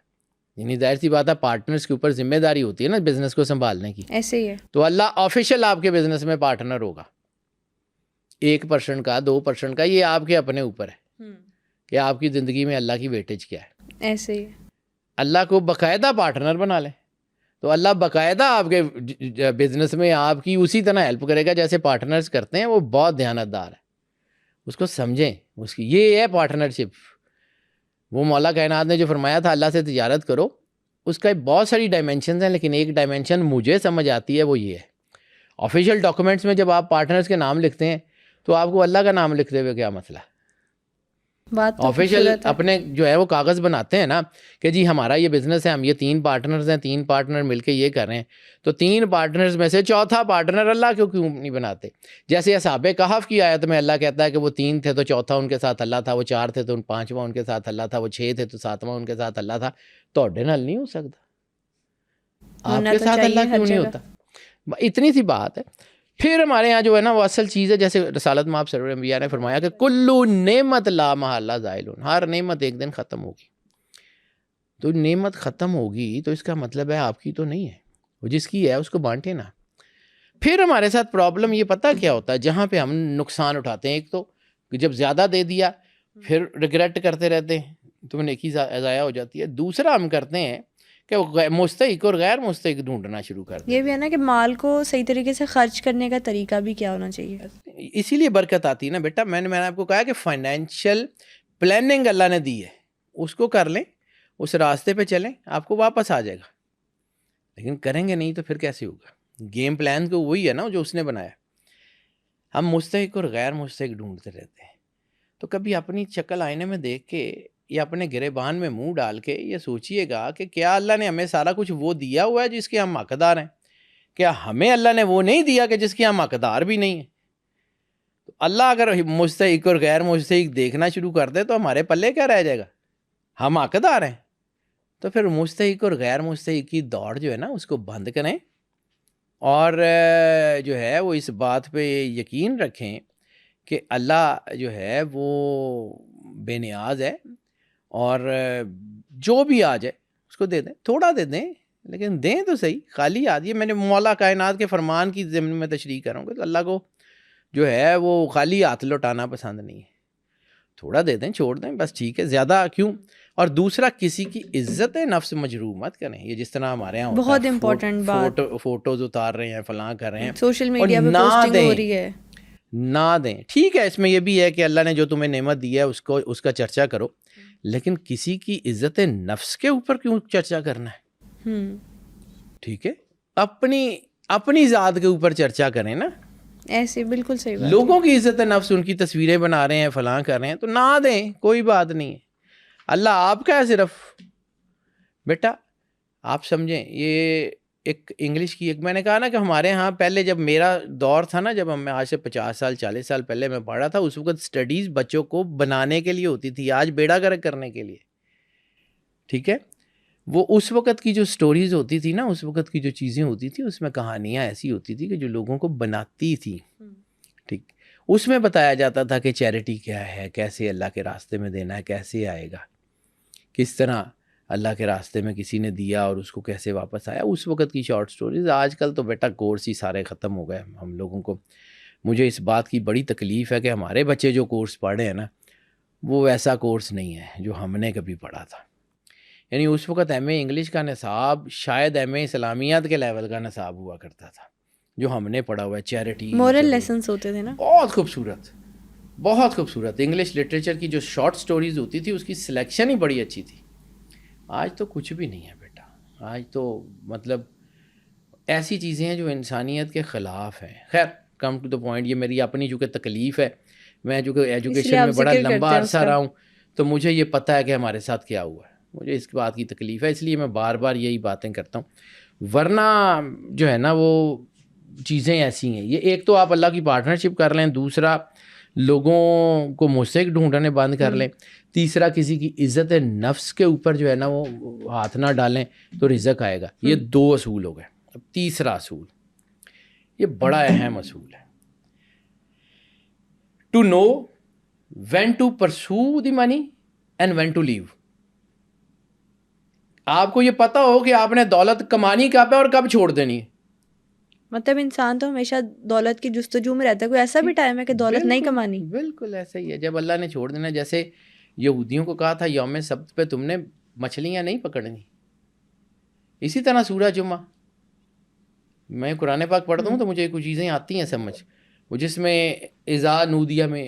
یعنی ظاہر سی بات ہے پارٹنرز کے اوپر ذمہ داری ہوتی ہے نا بزنس کو سنبھالنے کی. ایسے ہی ہے. تو اللہ آفیشیل آپ کے بزنس میں پارٹنر ہوگا, 1% کا 2% کا, یہ آپ کے اپنے اوپر ہے کہ آپ کی زندگی میں اللہ کی ویٹیج کیا ہے. ایسے ہی اللہ کو باقاعدہ پارٹنر بنا لیں تو اللہ باقاعدہ آپ کے بزنس میں آپ کی اسی طرح ہیلپ کرے گا جیسے پارٹنرز کرتے ہیں. وہ بہت دیانتدار ہے, اس کو سمجھیں, اس کی یہ ہے پارٹنرشپ. وہ مولا کائنات نے جو فرمایا تھا اللہ سے تجارت کرو اس کا بہت ساری ڈائمینشنز ہیں، لیکن ایک ڈائمینشن مجھے سمجھ آتی ہے، وہ یہ ہے آفیشیل ڈاکومنٹس میں جب آپ پارٹنرز کے نام لکھتے ہیں تو آپ کو اللہ کا نام لکھتے ہوئے کیا مسئلہ؟ بات تو آفیشیل خوبصورت ہے. اپنے جو ہے وہ کاغذ بناتے ہیں نا کہ جی ہمارا یہ بزنس ہے، ہم یہ 3 پارٹنرز ہیں، 3 پارٹنر مل کے یہ کر رہے ہیں، تو 3 پارٹنرز میں سے چوتھا پارٹنر اللہ کیوں نہیں بناتے؟ جیسے اصحاب کہف کی آیت میں اللہ کہتا ہے کہ وہ 3 تھے تو چوتھا ان کے ساتھ اللہ تھا، وہ 4 تھے تو 5واں ان کے ساتھ اللہ تھا، وہ 6 تھے تو 7واں ان کے ساتھ اللہ تھا. تواڈے نال نہیں ہو سکتا، آپ کے ساتھ اللہ کیوں نہیں ہوتا؟ اتنی سی بات ہے. پھر ہمارے یہاں جو ہے نا وہ اصل چیز ہے، جیسے رسالت مآب سرور انبیاء نے فرمایا کہ کلو نعمت لا محالہ زائلون، ہر نعمت ایک دن ختم ہوگی. تو نعمت ختم ہوگی تو اس کا مطلب ہے آپ کی تو نہیں ہے، وہ جس کی ہے اس کو بانٹے نا. پھر ہمارے ساتھ پرابلم یہ پتہ کیا ہوتا ہے، جہاں پہ ہم نقصان اٹھاتے ہیں، ایک تو جب زیادہ دے دیا پھر ریگریٹ کرتے رہتے ہیں تو نیکی ضائع ہو جاتی ہے. دوسرا ہم کرتے ہیں کہ مستحق اور غیر مستحق ڈھونڈنا شروع کر دیں. یہ بھی ہے نا کہ مال کو صحیح طریقے سے خرچ کرنے کا طریقہ بھی کیا ہونا چاہیے. اسی لیے برکت آتی ہے نا بیٹا. میں نے آپ کو کہا کہ فائنینشیل پلاننگ اللہ نے دی ہے، اس کو کر لیں، اس راستے پہ چلیں، آپ کو واپس آ جائے گا. لیکن کریں گے نہیں تو پھر کیسے ہوگا؟ گیم پلان تو وہی ہے نا جو اس نے بنایا. ہم مستحق اور غیر مستحق ڈھونڈتے رہتے ہیں. تو کبھی اپنی شکل آئینے میں دیکھ کے یا اپنے گریبان میں منہ ڈال کے یہ سوچئے گا کہ کیا اللہ نے ہمیں سارا کچھ وہ دیا ہوا ہے جس کے ہم حقدار ہیں؟ کیا ہمیں اللہ نے وہ نہیں دیا کہ جس کے ہم حقدار بھی نہیں ہیں؟ تو اللہ اگر مستحق اور غیر مستحق دیکھنا شروع کر دے تو ہمارے پلے کیا رہ جائے گا؟ ہم حقدار ہیں. تو پھر مستحق اور غیر مستحق کی دوڑ جو ہے نا اس کو بند کریں، اور جو ہے وہ اس بات پہ یقین رکھیں کہ اللہ جو ہے وہ بے نیاز ہے، اور جو بھی آ جائے اس کو دے دیں. تھوڑا دے دیں لیکن دیں تو صحیح. خالی یہ میں نے مولا کائنات کے فرمان کی ضمن میں تشریح کروں گا تو اللہ کو جو ہے وہ خالی ہاتھ لوٹانا پسند نہیں ہے. تھوڑا دے دیں، چھوڑ دیں، بس ٹھیک ہے، زیادہ کیوں. اور دوسرا کسی کی عزت نفس مجروح مت کریں. یہ جس طرح ہمارے یہاں ہوتا ہے، بہت امپورٹنٹ بات، فوٹوز اتار رہے ہیں، فلاں کر رہے ہیں، سوشل میڈیا پہ پوسٹنگ ہو رہی ہے، نہ دیں. ٹھیک ہے، اس میں یہ بھی ہے کہ اللہ نے جو تمہیں نعمت دی ہے اس کا چرچا کرو، لیکن کسی کی عزت نفس کے اوپر کیوں چرچا کرنا ہے؟ ٹھیک ہے، اپنی ذات کے اوپر چرچا کریں نا. ایسے بالکل صحیح بات. لوگوں کی عزت نفس، ان کی تصویریں بنا رہے ہیں، فلاں کر رہے ہیں، تو نہ دیں، کوئی بات نہیں ہے. اللہ آپ کا ہے صرف. بیٹا آپ سمجھیں، یہ ایک انگلش کی، ایک میں نے کہا نا کہ ہمارے ہاں پہلے جب میرا دور تھا نا، جب میں آج سے 50 سال 40 سال پہلے میں پڑھا تھا، اس وقت سٹڈیز بچوں کو بنانے کے لیے ہوتی تھی، آج بیڑا گرک کرنے کے لیے. ٹھیک ہے، وہ اس وقت کی جو سٹوریز ہوتی تھی نا، اس وقت کی جو چیزیں ہوتی تھی، اس میں کہانیاں ایسی ہوتی تھی کہ جو لوگوں کو بناتی تھی. ٹھیک، اس میں بتایا جاتا تھا کہ چیریٹی کیا ہے، کیسے اللہ کے راستے میں دینا ہے، کیسے آئے گا، کس طرح اللہ کے راستے میں کسی نے دیا اور اس کو کیسے واپس آیا. اس وقت کی شارٹ سٹوریز. آج کل تو بیٹا کورس ہی سارے ختم ہو گئے ہم لوگوں کو. مجھے اس بات کی بڑی تکلیف ہے کہ ہمارے بچے جو کورس پڑھ رہے ہیں نا، وہ ویسا کورس نہیں ہے جو ہم نے کبھی پڑھا تھا. یعنی اس وقت ایم اے انگلش کا نصاب شاید ایم اے اسلامیات کے لیول کا نصاب ہوا کرتا تھا جو ہم نے پڑھا ہوا ہے. چیریٹی، مورل لیسنس ہوتے تھے نا، بہت خوبصورت، بہت خوبصورت. انگلش لٹریچر کی جو شارٹ سٹوریز ہوتی تھی اس کی سلیکشن ہی بڑی اچھی تھی. آج تو کچھ بھی نہیں ہے بیٹا. آج تو مطلب ایسی چیزیں ہیں جو انسانیت کے خلاف ہیں. خیر، کم ٹو دا پوائنٹ، یہ میری اپنی جو کہ تکلیف ہے. میں جو کہ ایجوکیشن میں بڑا لمبا عرصہ رہا ہوں تو مجھے یہ پتہ ہے کہ ہمارے ساتھ کیا ہوا ہے. مجھے اس بات کی تکلیف ہے، اس لیے میں بار بار یہی باتیں کرتا ہوں. ورنہ جو ہے نا وہ چیزیں ایسی ہیں. یہ ایک تو آپ اللہ کی پارٹنرشپ کر لیں، دوسرا لوگوں کو مستحق ڈھونڈنے بند کر لیں، تیسرا کسی کی عزت نفس کے اوپر جو ہے نا وہ ہاتھ نہ ڈالیں تو رزق آئے گا. یہ 2 اصول ہو گئے. اب تیسرا اصول، یہ بڑا اہم اصول ہے. To know when to pursue the money and when to leave. آپ کو یہ پتہ ہو کہ آپ نے دولت کمانی کب ہے اور کب چھوڑ دینی ہے. مطلب انسان تو ہمیشہ دولت کی جستجو میں رہتا ہے. کوئی ایسا بھی ٹائم ہے کہ دولت نہیں کمانی؟ بالکل ایسا ہی ہے. جب اللہ نے چھوڑ دینا، جیسے یہودیوں کو کہا تھا یوم سبت پہ تم نے مچھلیاں نہیں پکڑنی، اسی طرح سورہ جمعہ، میں قرآن پاک پڑھتا ہوں تو مجھے کچھ چیزیں آتی ہیں سمجھ، وہ جس میں اذا نودیہ میں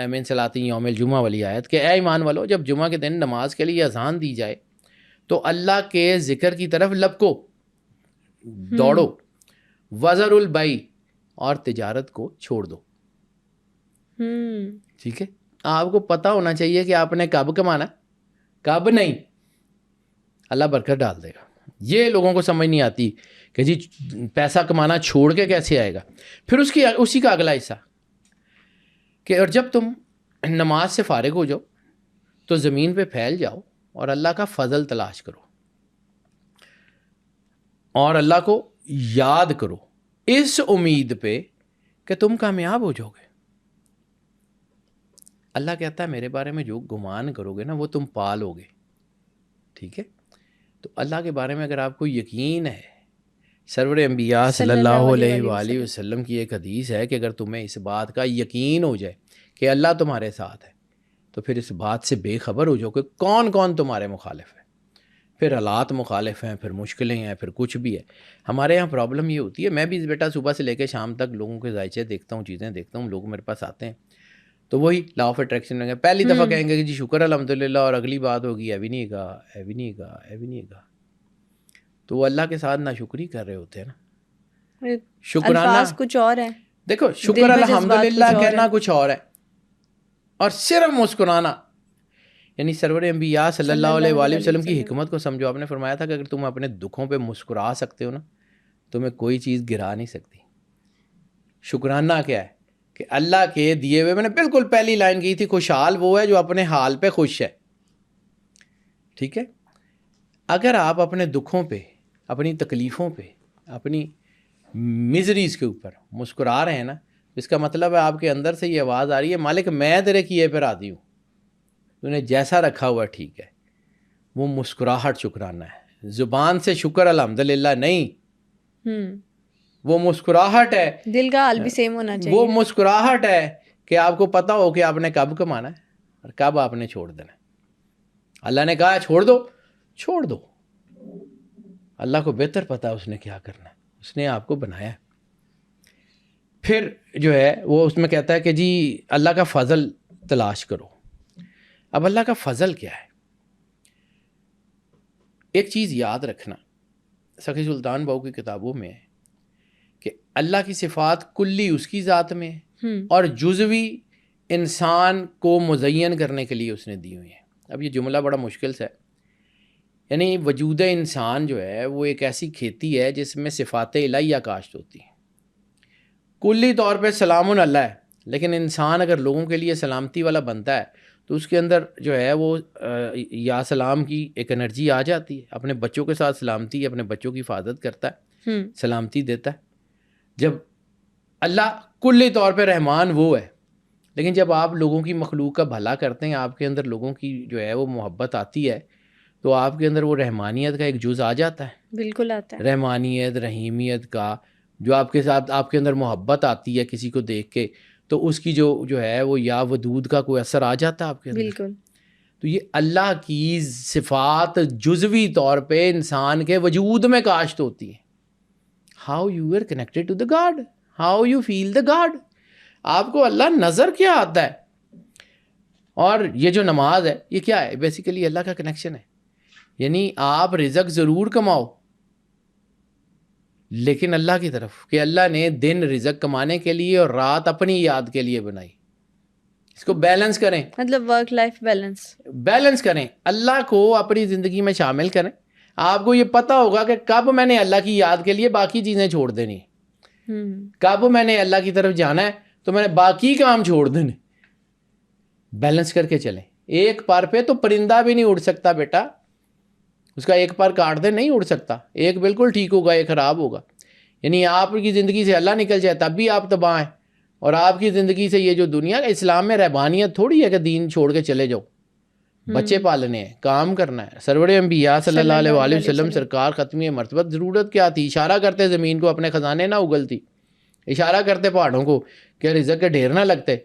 من صلاۃ یوم الجمعہ والی آیت کہ اے ایمان والو، جب جمعہ کے دن نماز کے لیے اذان دی جائے تو اللہ کے ذکر کی طرف لپکو، دوڑو، وزر البئی، اور تجارت کو چھوڑ دو. ٹھیک ہے، آپ کو پتہ ہونا چاہیے کہ آپ نے کب کمانا، کب نہیں. اللہ برکت ڈال دے گا. یہ لوگوں کو سمجھ نہیں آتی کہ جی پیسہ کمانا چھوڑ کے کیسے آئے گا. پھر اسی کا اگلا حصہ کہ اور جب تم نماز سے فارغ ہو جاؤ تو زمین پہ پھیل جاؤ اور اللہ کا فضل تلاش کرو اور اللہ کو یاد کرو اس امید پہ کہ تم کامیاب ہو جاؤ گے. اللہ کہتا ہے میرے بارے میں جو گمان کرو گے نا وہ تم پالو گے. ٹھیک ہے، تو اللہ کے بارے میں اگر آپ کو یقین ہے، سرور انبیاء صلی اللہ علیہ وآلہ وسلم کی ایک حدیث ہے کہ اگر تمہیں اس بات کا یقین ہو جائے کہ اللہ تمہارے ساتھ ہے تو پھر اس بات سے بے خبر ہو جاؤ کہ کون کون تمہارے مخالف ہے. پھر حالات مخالف ہیں، پھر مشکلیں ہیں، پھر کچھ بھی ہے. ہمارے یہاں پرابلم یہ ہوتی ہے، میں بھی بیٹا صبح سے لے کے شام تک لوگوں کے ذائچے دیکھتا ہوں، چیزیں دیکھتا ہوں. لوگ میرے پاس آتے ہیں تو وہی لا آف اٹریکشن میں پہلی دفعہ کہیں گے کہ جی شکر الحمدللہ، اور اگلی بات ہوگی ایوی نہیں کہا، ایوی نہیں کہا، ایوی نہیں کہا. تو وہ اللہ کے ساتھ ناشکری کر رہے ہوتے ہیں نا. شکرانہ کچھ اور ہے. دیکھو شکر الحمدللہ کہنا کچھ اور ہے، اور صرف مسکرانا. یعنی سرور انبیاء صلی اللہ علیہ وآلہ وسلم کی حکمت کو سمجھو. آپ نے فرمایا تھا کہ اگر تم اپنے دکھوں پہ مسکرا سکتے ہو نا، تمہیں کوئی چیز گرا نہیں سکتی. شکرانہ کیا ہے کہ اللہ کے دیے ہوئے، میں نے بالکل پہلی لائن کی تھی، خوشحال وہ ہے جو اپنے حال پہ خوش ہے. ٹھیک ہے، اگر آپ اپنے دکھوں پہ، اپنی تکلیفوں پہ، اپنی مزریز کے اوپر مسکرا رہے ہیں نا، اس کا مطلب ہے آپ کے اندر سے یہ آواز آ رہی ہے مالک میں تیرے کیے پہ راضی ہوں، تو نے جیسا رکھا ہوا ٹھیک ہے. وہ مسکراہٹ شکرانہ ہے. زبان سے شکر الحمدللہ نہیں، وہ مسکراہٹ ہے، دل کا حال بھی سیم ہونا چاہیے. وہ مسکراہٹ ہے کہ آپ کو پتہ ہو کہ آپ نے کب کمانا ہے اور کب آپ نے چھوڑ دینا ہے. اللہ نے کہا چھوڑ دو، چھوڑ دو. اللہ کو بہتر پتہ اس نے کیا کرنا ہے، اس نے آپ کو بنایا ہے. پھر جو ہے وہ اس میں کہتا ہے کہ جی اللہ کا فضل تلاش کرو. اب اللہ کا فضل کیا ہے؟ ایک چیز یاد رکھنا، سخی سلطان باؤ کی کتابوں میں ہے کہ اللہ کی صفات کلی اس کی ذات میں ہے اور جزوی انسان کو مزین کرنے کے لیے اس نے دی ہوئی ہے. اب یہ جملہ بڑا مشکل سا ہے. یعنی وجود انسان جو ہے وہ ایک ایسی کھیتی ہے جس میں صفات الہیہ کاشت ہوتی ہیں. کلی طور پہ سلام اللہ ہے، لیکن انسان اگر لوگوں کے لیے سلامتی والا بنتا ہے تو اس کے اندر جو ہے وہ یا سلام کی ایک انرجی آ جاتی ہے. اپنے بچوں کے ساتھ سلامتی، اپنے بچوں کی حفاظت کرتا ہے، سلامتی دیتا ہے. جب اللہ کلی طور پہ رحمان وہ ہے، لیکن جب آپ لوگوں کی مخلوق کا بھلا کرتے ہیں، آپ کے اندر لوگوں کی جو ہے وہ محبت آتی ہے، تو آپ کے اندر وہ رحمانیت کا ایک جز آ جاتا ہے. بالکل آتا ہے. رحمانیت، رحیمیت کا جو آپ کے ساتھ، آپ کے اندر محبت آتی ہے کسی کو دیکھ کے، تو اس کی جو ہے وہ یا ودود کا کوئی اثر آ جاتا ہے آپ کے اندر. بالکل. تو یہ اللہ کی صفات جزوی طور پہ انسان کے وجود میں کاشت ہوتی ہیں. How you are connected to the God, how you feel the God. آپ کو اللہ نظر کیا آتا ہے. اور یہ جو نماز ہے یہ کیا ہے؟ بیسیکلی اللہ کا کنیکشن ہے. یعنی آپ رزق ضرور کماؤ لیکن اللہ کی طرف، کہ اللہ نے دن رزق کمانے کے لیے اور رات اپنی یاد کے لیے بنائی. اس کو بیلنس کریں، مطلب ورک لائف بیلنس کریں، اللہ کو اپنی زندگی میں شامل کریں. آپ کو یہ پتہ ہوگا کہ کب میں نے اللہ کی یاد کے لیے باقی چیزیں چھوڑ دینی، کب میں نے اللہ کی طرف جانا ہے تو میں نے باقی کام چھوڑ دینے. بیلنس کر کے چلیں. ایک پر پہ تو پرندہ بھی نہیں اڑ سکتا بیٹا، اس کا ایک پر کاٹ دے نہیں اڑ سکتا. ایک بالکل ٹھیک ہوگا، ایک خراب ہوگا. یعنی آپ کی زندگی سے اللہ نکل جائے تب بھی آپ تباہ ہیں، اور آپ کی زندگی سے یہ جو دنیا، اسلام میں رہبانیت تھوڑی ہے کہ دین چھوڑ کے چلے جاؤ. بچے پالنے ہیں، کام کرنا ہے. سرور انبیاء صلی اللہ علیہ وآلہ وسلم سرکار ختمی مرتبت ضرورت کیا تھی؟ اشارہ کرتے زمین کو اپنے خزانے نہ اگلتی، اشارہ کرتے پہاڑوں کو کہ رزق کے ڈھیر نہ لگتے.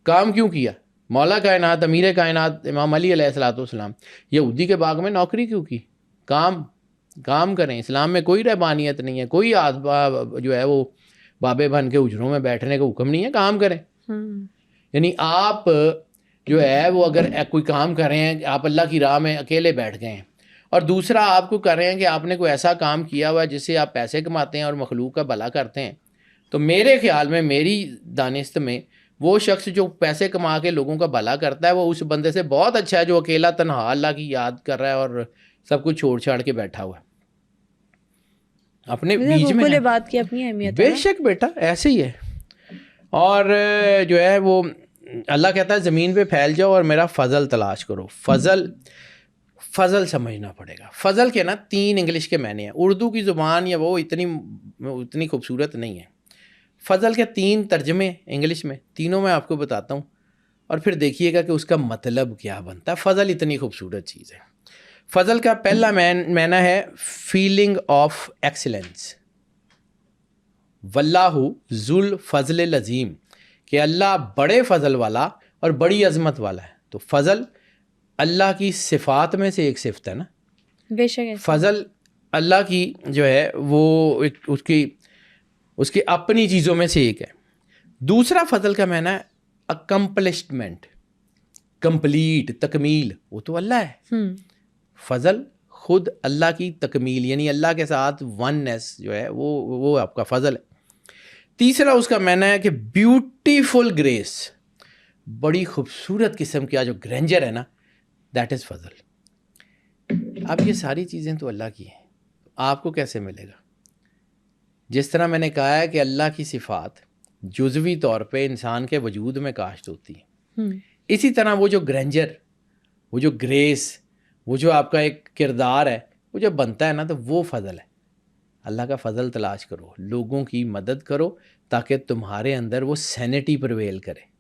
کام کیوں کیا؟ مولا کائنات، امیر کائنات امام علی علیہ الصلوۃ والسلام یہودی کے باغ میں نوکری کیوں کی؟ کام کریں. اسلام میں کوئی رہبانیت نہیں ہے، کوئی جو ہے وہ بابے بن کے اجروں میں بیٹھنے کا حکم نہیں ہے. کام کریں. یعنی آپ جو ہے وہ اگر کوئی کام کر رہے ہیں، آپ اللہ کی راہ میں اکیلے بیٹھ گئے ہیں اور دوسرا آپ کو کر رہے ہیں کہ آپ نے کوئی ایسا کام کیا ہوا ہے جس سے آپ پیسے کماتے ہیں اور مخلوق کا بھلا کرتے ہیں، تو میرے خیال میں، میری دانست میں، وہ شخص جو پیسے کما کے لوگوں کا بھلا کرتا ہے وہ اس بندے سے بہت اچھا ہے جو اکیلا تنہا اللہ کی یاد کر رہا ہے اور سب کچھ چھوڑ چھاڑ کے بیٹھا ہوا ہے اپنے بیچ میں ہے۔ بات کی اپنی اہمیت بے شک بیٹا ایسے ہی ہے۔ اور جو ہے وہ اللہ کہتا ہے زمین پہ پھیل جاؤ اور میرا فضل تلاش کرو۔ فضل سمجھنا پڑے گا۔ فضل کے نا 3 انگلش کے معنی ہیں، اردو کی زبان یا وہ اتنی خوبصورت نہیں ہے۔ فضل کے 3 ترجمے انگلش میں، تینوں میں آپ کو بتاتا ہوں اور پھر دیکھیے گا کہ اس کا مطلب کیا بنتا ہے۔ فضل اتنی خوبصورت چیز ہے۔ فضل کا پہلا معنی ہے فیلنگ آف ایکسیلنس، واللہ ذو الفضل العظیم، کہ اللہ بڑے فضل والا اور بڑی عظمت والا ہے۔ تو فضل اللہ کی صفات میں سے ایک صفت ہے نا، بے شک فضل اللہ کی جو ہے وہ اس کی اپنی چیزوں میں سے ایک ہے۔ دوسرا فضل کا معنی ہے اکمپلشمنٹ، کمپلیٹ، تکمیل، وہ تو اللہ ہے۔ فضل خود اللہ کی تکمیل، یعنی اللہ کے ساتھ وننس جو ہے وہ آپ کا فضل ہے۔ تیسرا اس کا معنی ہے کہ بیوٹیفل گریس، بڑی خوبصورت قسم کا جو گرینجر ہے نا، دیٹ از فضل۔ اب یہ ساری چیزیں تو اللہ کی ہیں، آپ کو کیسے ملے گا؟ جس طرح میں نے کہا ہے کہ اللہ کی صفات جزوی طور پہ انسان کے وجود میں کاشت ہوتی ہیں، اسی طرح وہ جو گرینجر، وہ جو گریس، وہ جو آپ کا ایک کردار ہے، وہ جب بنتا ہے نا تو وہ فضل ہے۔ اللہ کا فضل تلاش کرو، لوگوں کی مدد کرو تاکہ تمہارے اندر وہ سینٹی پرویل کرے۔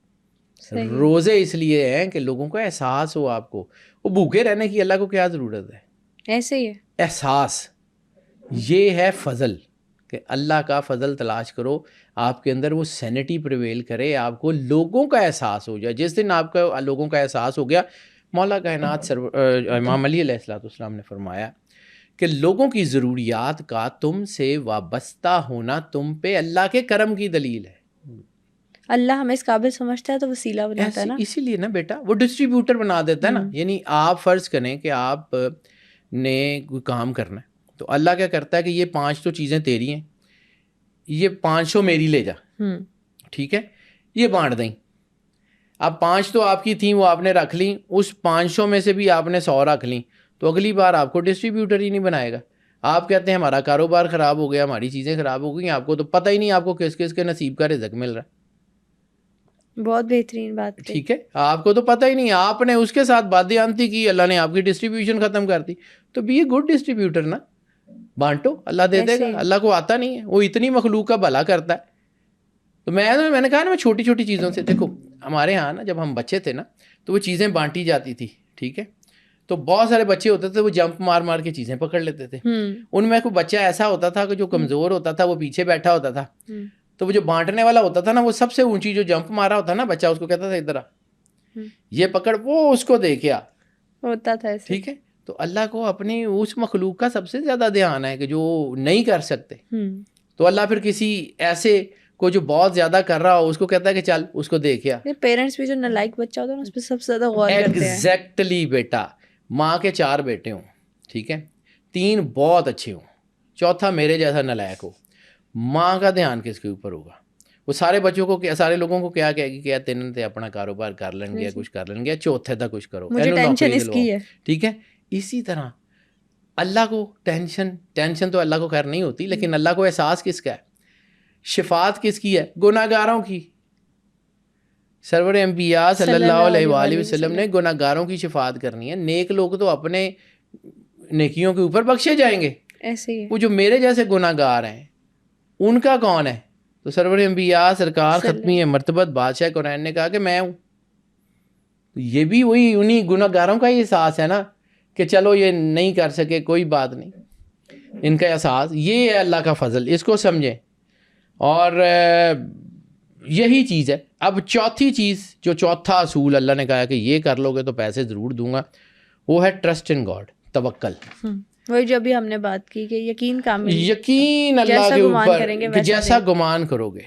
روزے اس لیے ہیں کہ لوگوں کو احساس ہو، آپ کو وہ بھوکے رہنے کی اللہ کو کیا ضرورت ہے، ایسے ہی ہے احساس، یہ ہے فضل، کہ اللہ کا فضل تلاش کرو، آپ کے اندر وہ سینٹی پریویل کرے، آپ کو لوگوں کا احساس ہو جائے۔ جس دن آپ کا لوگوں کا احساس ہو گیا، مولا کائنات امام علی علیہ السلام نے فرمایا کہ لوگوں کی ضروریات کا تم سے وابستہ ہونا تم پہ اللہ کے کرم کی دلیل ہے۔ اللہ ہمیں اس قابل سمجھتا ہے تو وسیلہ بناتا ہے نا، اسی لیے نا بیٹا وہ ڈسٹریبیوٹر بنا دیتا ہے نا۔ یعنی آپ فرض کریں کہ آپ نے کوئی کام کرنا ہے تو اللہ کیا کرتا ہے کہ یہ 5 تو چیزیں تیری ہیں، یہ 500 میری لے جا، ٹھیک ہے، یہ بانٹ دیں۔ اب 5 تو آپ کی تھیں، وہ آپ نے رکھ لیں، اس 500 میں سے بھی آپ نے 100 رکھ لیں، تو اگلی بار آپ کو ڈسٹریبیوٹر ہی نہیں بنائے گا۔ آپ کہتے ہیں ہمارا کاروبار خراب ہو گیا، ہماری چیزیں خراب ہو گئی، آپ کو تو پتہ ہی نہیں آپ کو کس کس کے نصیب کا رزق مل رہا ہے۔ بہت بہترین بات، ٹھیک ہے، آپ کو تو پتہ ہی نہیں، آپ نے اس کے ساتھ بادیانتی کی، اللہ نے آپ کی ڈسٹریبیوشن ختم کر دی۔ تو بی اے گڈ ڈسٹریبیوٹر نا، بانٹو، اللہ دے دے گا۔ اللہ کو آتا نہیں ہے، وہ اتنی مخلوق کا بھلا کرتا ہے۔ تو میں نے کہا نا، میں چھوٹی چھوٹی چیزوں سے، دیکھو ہمارے ہاں نا جب ہم بچے تھے نا تو وہ چیزیں بانٹی جاتی تھی، ٹھیک ہے، تو بہت سارے بچے ہوتے تھے وہ جمپ مار مار کے چیزیں پکڑ لیتے تھے۔ ان میں کوئی بچہ ایسا ہوتا تھا کہ جو کمزور ہوتا تھا، وہ پیچھے بیٹھا ہوتا تھا، تو وہ جو بانٹنے والا ہوتا تھا نا، وہ سب سے اونچی جو جمپ مارا ہوتا نا بچہ، اس کو کہتا تھا ادھر آ، یہ پکڑ، وہ اس کو دے کے آ، ہوتا تھا، ٹھیک ہے۔ تو اللہ کو اپنی اس مخلوق کا سب سے زیادہ دھیان ہے کہ جو نہیں کر سکتے، تو اللہ پھر کسی ایسے کو جو بہت زیادہ کر رہا ہو اس کو کہتا ہے کہ چل اس کو دے کے آ۔ پیرنٹس بھی جو نالائق بچہ ہوتا ہے اس پہ سب سے زیادہ غور کرتے ہیں۔ ایگزیکٹلی بیٹا، ماں کے 4 بیٹے ہوں، ٹھیک ہے، 3 بہت اچھے ہوں، چوتھا میرے جیسا نالائق ہو، ماں کا دھیان کس کے اوپر ہوگا؟ وہ سارے بچوں کو، سارے لوگوں کو کیا کہے گی کہ تین تے اپنا کاروبار کر لیں گے، کچھ کر لیں گے، چوتھے تک کچھ کرو، مجھے ٹینشن اس کی ہے، ٹھیک ہے۔ اسی طرح اللہ کو ٹینشن تو اللہ کو خیر نہیں ہوتی، لیکن اللہ کو احساس کس کا ہے؟ شفاعت کس کی ہے؟ گناہ گاروں کی۔ سرور انبیاء صلی اللہ علیہ وآلہ وسلم نے گناہ گاروں کی شفاعت کرنی ہے، نیک لوگ تو اپنے نیکیوں کے اوپر بخشے جائیں گے، ایسے ہی وہ جو میرے جیسے گناہ گار ہیں ان کا کون ہے؟ تو سرور انبیاء سرکار ختمی مرتبت بادشاہ قرآن نے کہا کہ میں ہوں۔ یہ بھی وہی انہی گناہ گاروں کا ہی احساس ہے نا کہ چلو یہ نہیں کر سکے، کوئی بات نہیں، ان کا احساس، یہ ہے اللہ کا فضل، اس کو سمجھیں۔ اور یہی چیز ہے۔ اب چوتھی چیز، جو چوتھا اصول اللہ نے کہا کہ یہ کر لو گے تو پیسے ضرور دوں گا، وہ ہے ٹرسٹ ان گاڈ، توکل۔ وہی جو بھی ہم نے بات کی کہ یقین کامل، یقین اللہ کے اوپر، جیسا گمان کرو گے۔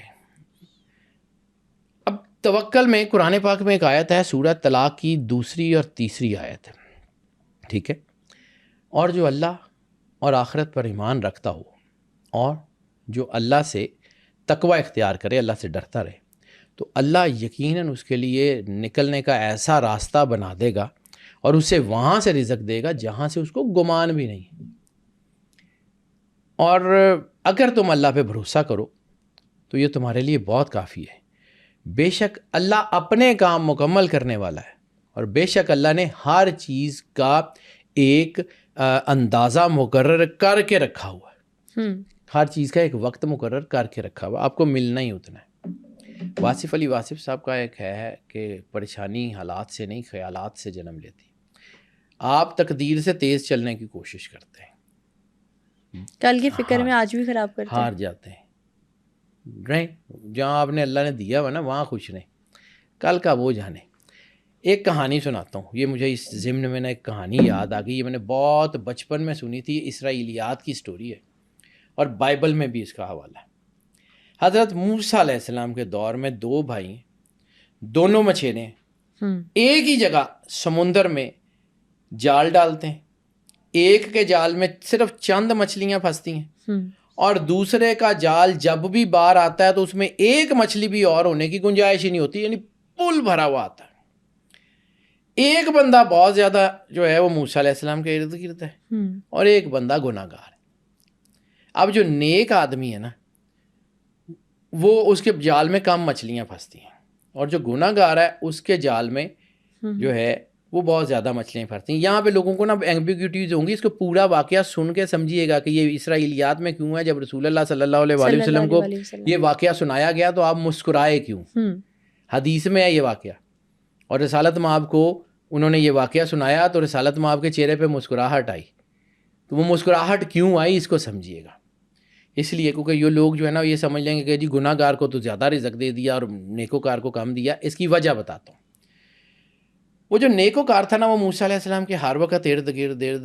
اب توکل میں قرآن پاک میں ایک آیت ہے، سورہ طلاق کی 2 اور 3 آیت ہے، ٹھیک ہے۔ اور جو اللہ اور آخرت پر ایمان رکھتا ہو اور جو اللہ سے تقوی اختیار کرے، اللہ سے ڈرتا رہے، تو اللہ یقیناً اس کے لیے نکلنے کا ایسا راستہ بنا دے گا اور اسے وہاں سے رزق دے گا جہاں سے اس کو گمان بھی نہیں۔ اور اگر تم اللہ پہ بھروسہ کرو تو یہ تمہارے لیے بہت کافی ہے۔ بے شک اللہ اپنے کام مکمل کرنے والا ہے، اور بے شک اللہ نے ہر چیز کا ایک اندازہ مقرر کر کے رکھا ہوا ہے، ہر چیز کا ایک وقت مقرر کر کے رکھا ہوا، آپ کو ملنا ہی اتنا ہے۔ واصف علی واصف صاحب کا ایک ہے کہ پریشانی حالات سے نہیں خیالات سے جنم لیتی۔ آپ تقدیر سے تیز چلنے کی کوشش کرتے ہیں، کل کی فکر میں آج بھی خراب کرتے ہیں، ہار جاتے ہیں۔ رہیں جہاں آپ نے اللہ نے دیا ہوا نا وہاں خوش رہیں، کل کا وہ جانے۔ ایک کہانی سناتا ہوں، یہ مجھے اس ضمن میں نا ایک کہانی یاد آ گئی، یہ میں نے بہت بچپن میں سنی تھی، اسرائیلیات کی سٹوری ہے اور بائبل میں بھی اس کا حوالہ ہے۔ حضرت موسیٰ علیہ السلام کے دور میں دو بھائی ہیں، دونوں مچھیرے ہیں، ایک ہی جگہ سمندر میں جال ڈالتے ہیں، ایک کے جال میں صرف چند مچھلیاں پھنستی ہیں اور دوسرے کا جال جب بھی باہر آتا ہے تو اس میں ایک مچھلی بھی اور ہونے کی گنجائش ہی نہیں ہوتی، یعنی پل بھرا ہوا آتا ہے۔ ایک بندہ بہت زیادہ جو ہے وہ موسیٰ علیہ السلام کے ارد گرد ہے اور ایک بندہ گناہ گار ہے۔ اب جو نیک آدمی ہے نا وہ اس کے جال میں کم مچھلیاں پھنستی ہیں، اور جو گناہ گار ہے اس کے جال میں جو ہے وہ بہت زیادہ مچھلیاں پھنستی ہیں۔ یہاں پہ لوگوں کو نا ایمبیگوٹیز ہوں گی، اس کو پورا واقعہ سن کے سمجھیے گا کہ یہ اسرائیلیات میں کیوں ہے۔ جب رسول اللہ صلی اللہ علیہ وآلہ وسلم کو یہ واقعہ سنایا گیا تو آپ مسکرائے کیوں؟ حدیث میں ہے یہ واقعہ، اور رسالت مآب کو انہوں نے یہ واقعہ سنایا تو رسالت مآب کے چہرے پہ مسکراہٹ آئی، تو وہ مسکراہٹ کیوں آئی اس کو سمجھیے گا۔ اس لیے کیونکہ یہ لوگ جو ہے نا یہ سمجھ لیں گے کہ جی گناہ گار کو تو زیادہ رزق دے دیا اور نیکوکار کو کم دیا۔ اس کی وجہ بتاتا ہوں۔ وہ جو نیکوکار تھا نا وہ موسیٰ علیہ السلام کے ہر وقت ارد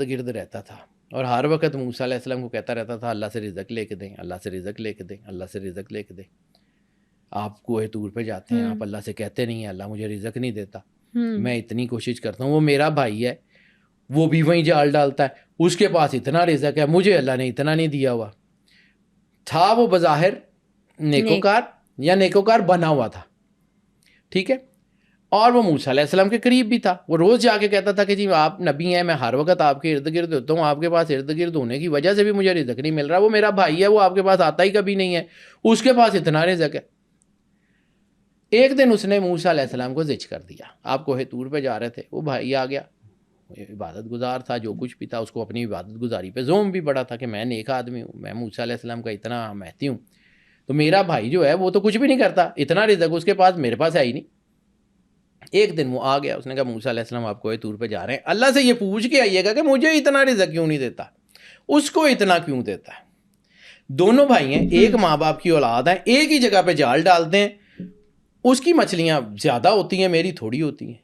گرد رہتا تھا، اور ہر وقت موسیٰ علیہ السلام کو کہتا رہتا تھا اللہ سے رزق لے کے دیں، اللہ سے رزق لے کے دیں، اللہ سے رزق لے کے دیں۔ آپ کوہ طور پہ جاتے ہیں، آپ اللہ سے کہتے نہیں ہیں اللہ مجھے رزق نہیں دیتا، میں اتنی کوشش کرتا ہوں، وہ میرا بھائی ہے وہ بھی وہیں جال ڈالتا ہے، اس کے پاس اتنا رزق ہے، مجھے اللہ نے اتنا نہیں دیا ہوا۔ تھا وہ بظاہر نیکوکار یا نیکوکار بنا ہوا تھا، ٹھیک ہے، اور وہ موسیٰ علیہ السلام کے قریب بھی تھا۔ وہ روز جا کے کہتا تھا کہ جی آپ نبی ہیں، میں ہر وقت آپ کے ارد گرد ہوتا ہوں، آپ کے پاس ارد گرد ہونے کی وجہ سے بھی مجھے رزق نہیں مل رہا۔ وہ میرا بھائی ہے، وہ آپ کے پاس آتا ہی کبھی نہیں ہے، اس کے پاس اتنا رزق ہے۔ ایک دن اس نے موسیٰ علیہ السلام کو زج کر دیا۔ آپ کوہ طور پہ جا رہے تھے، وہ بھائی آ گیا، عبادت گزار تھا، جو کچھ بھی تھا اس کو اپنی عبادت گزاری پہ زوم بھی بڑا تھا کہ میں نیک آدمی ہوں، میں موسیٰ علیہ السلام کا اتنا مہتی ہوں، تو میرا بھائی جو ہے وہ تو کچھ بھی نہیں کرتا، اتنا رزق اس کے پاس، میرے پاس ہے ہی نہیں۔ ایک دن وہ آ گیا، اس نے کہا موسیٰ علیہ السلام آپ کوہ طور پہ جا رہے ہیں، اللہ سے یہ پوچھ کے آئیے گا کہ مجھے اتنا رزق کیوں نہیں دیتا، اس کو اتنا کیوں دیتا ہے۔ دونوں بھائی ہیں، ایک ماں باپ کی اولاد ہیں، ایک ہی جگہ پہ جال ڈالتے ہیں، اس کی مچھلیاں زیادہ ہوتی ہیں، میری تھوڑی ہوتی ہیں۔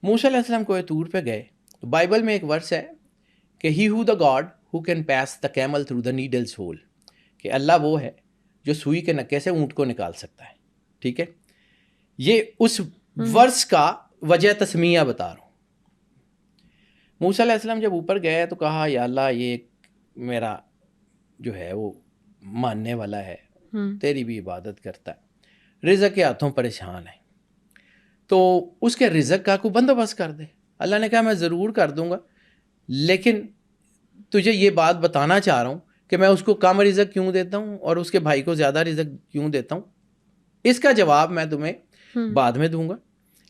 موسیٰ علیہ السلام کوہ طور پہ گئے تو بائبل میں ایک ورس ہے کہ he who the god who can pass the camel through the needle's hole, کہ اللہ وہ ہے جو سوئی کے نکے سے اونٹ کو نکال سکتا ہے، ٹھیک ہے۔ یہ اس ورس کا وجہ تسمیہ بتا رہا ہوں۔ موسیٰ علیہ السلام جب اوپر گئے تو کہا یا اللہ یہ میرا جو ہے وہ ماننے والا ہے، تیری بھی عبادت کرتا ہے، رزق کے ہاتھوں پریشان ہے، تو اس کے رزق کا کوئی بندوبست کر دے۔ اللہ نے کہا میں ضرور کر دوں گا، لیکن تجھے یہ بات بتانا چاہ رہا ہوں کہ میں اس کو کم رزق کیوں دیتا ہوں اور اس کے بھائی کو زیادہ رزق کیوں دیتا ہوں، اس کا جواب میں تمہیں بعد میں دوں گا،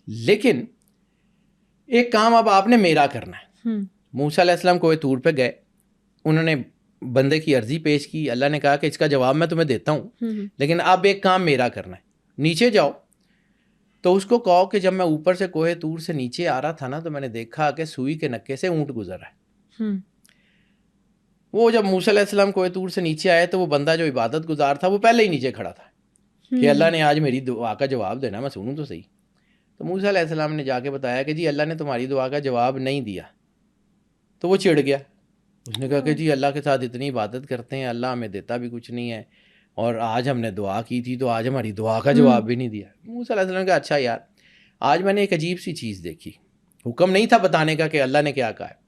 لیکن ایک کام اب آپ نے میرا کرنا ہے۔ موسیٰ علیہ السلام کوہ طور پہ گئے، انہوں نے بندے کی عرضی پیش کی، اللہ نے کہا کہ اس کا جواب میں تمہیں دیتا ہوں، لیکن اب ایک کام میرا کرنا ہے، نیچے جاؤ۔ تو اس کو کہو کہ جب میں اوپر سے کوہ طور سے نیچے آ رہا تھا نا تو میں نے دیکھا کہ سوئی کے نکے سے اونٹ گزر رہا ہے۔ وہ جب موسیٰ علیہ السلام کوہ طور سے نیچے آئے تو وہ بندہ جو عبادت گزار تھا وہ پہلے ہی نیچے کھڑا تھا کہ اللہ نے آج میری دعا کا جواب دینا، میں سنوں تو صحیح۔ تو موسیٰ علیہ السلام نے جا کے بتایا کہ جی اللہ نے تمہاری دعا کا جواب نہیں دیا، تو وہ چڑ گیا، اس نے کہا کہ جی اللہ کے ساتھ اتنی عبادت کرتے ہیں، اللہ ہمیں دیتا بھی کچھ نہیں ہے، اور آج ہم نے دعا کی تھی تو آج ہماری دعا کا جواب بھی نہیں دیا۔ موسیٰ علیہ السلام نے کہا اچھا یار، آج میں نے ایک عجیب سی چیز دیکھی، حکم نہیں تھا بتانے کا کہ اللہ نے کیا کہا ہے.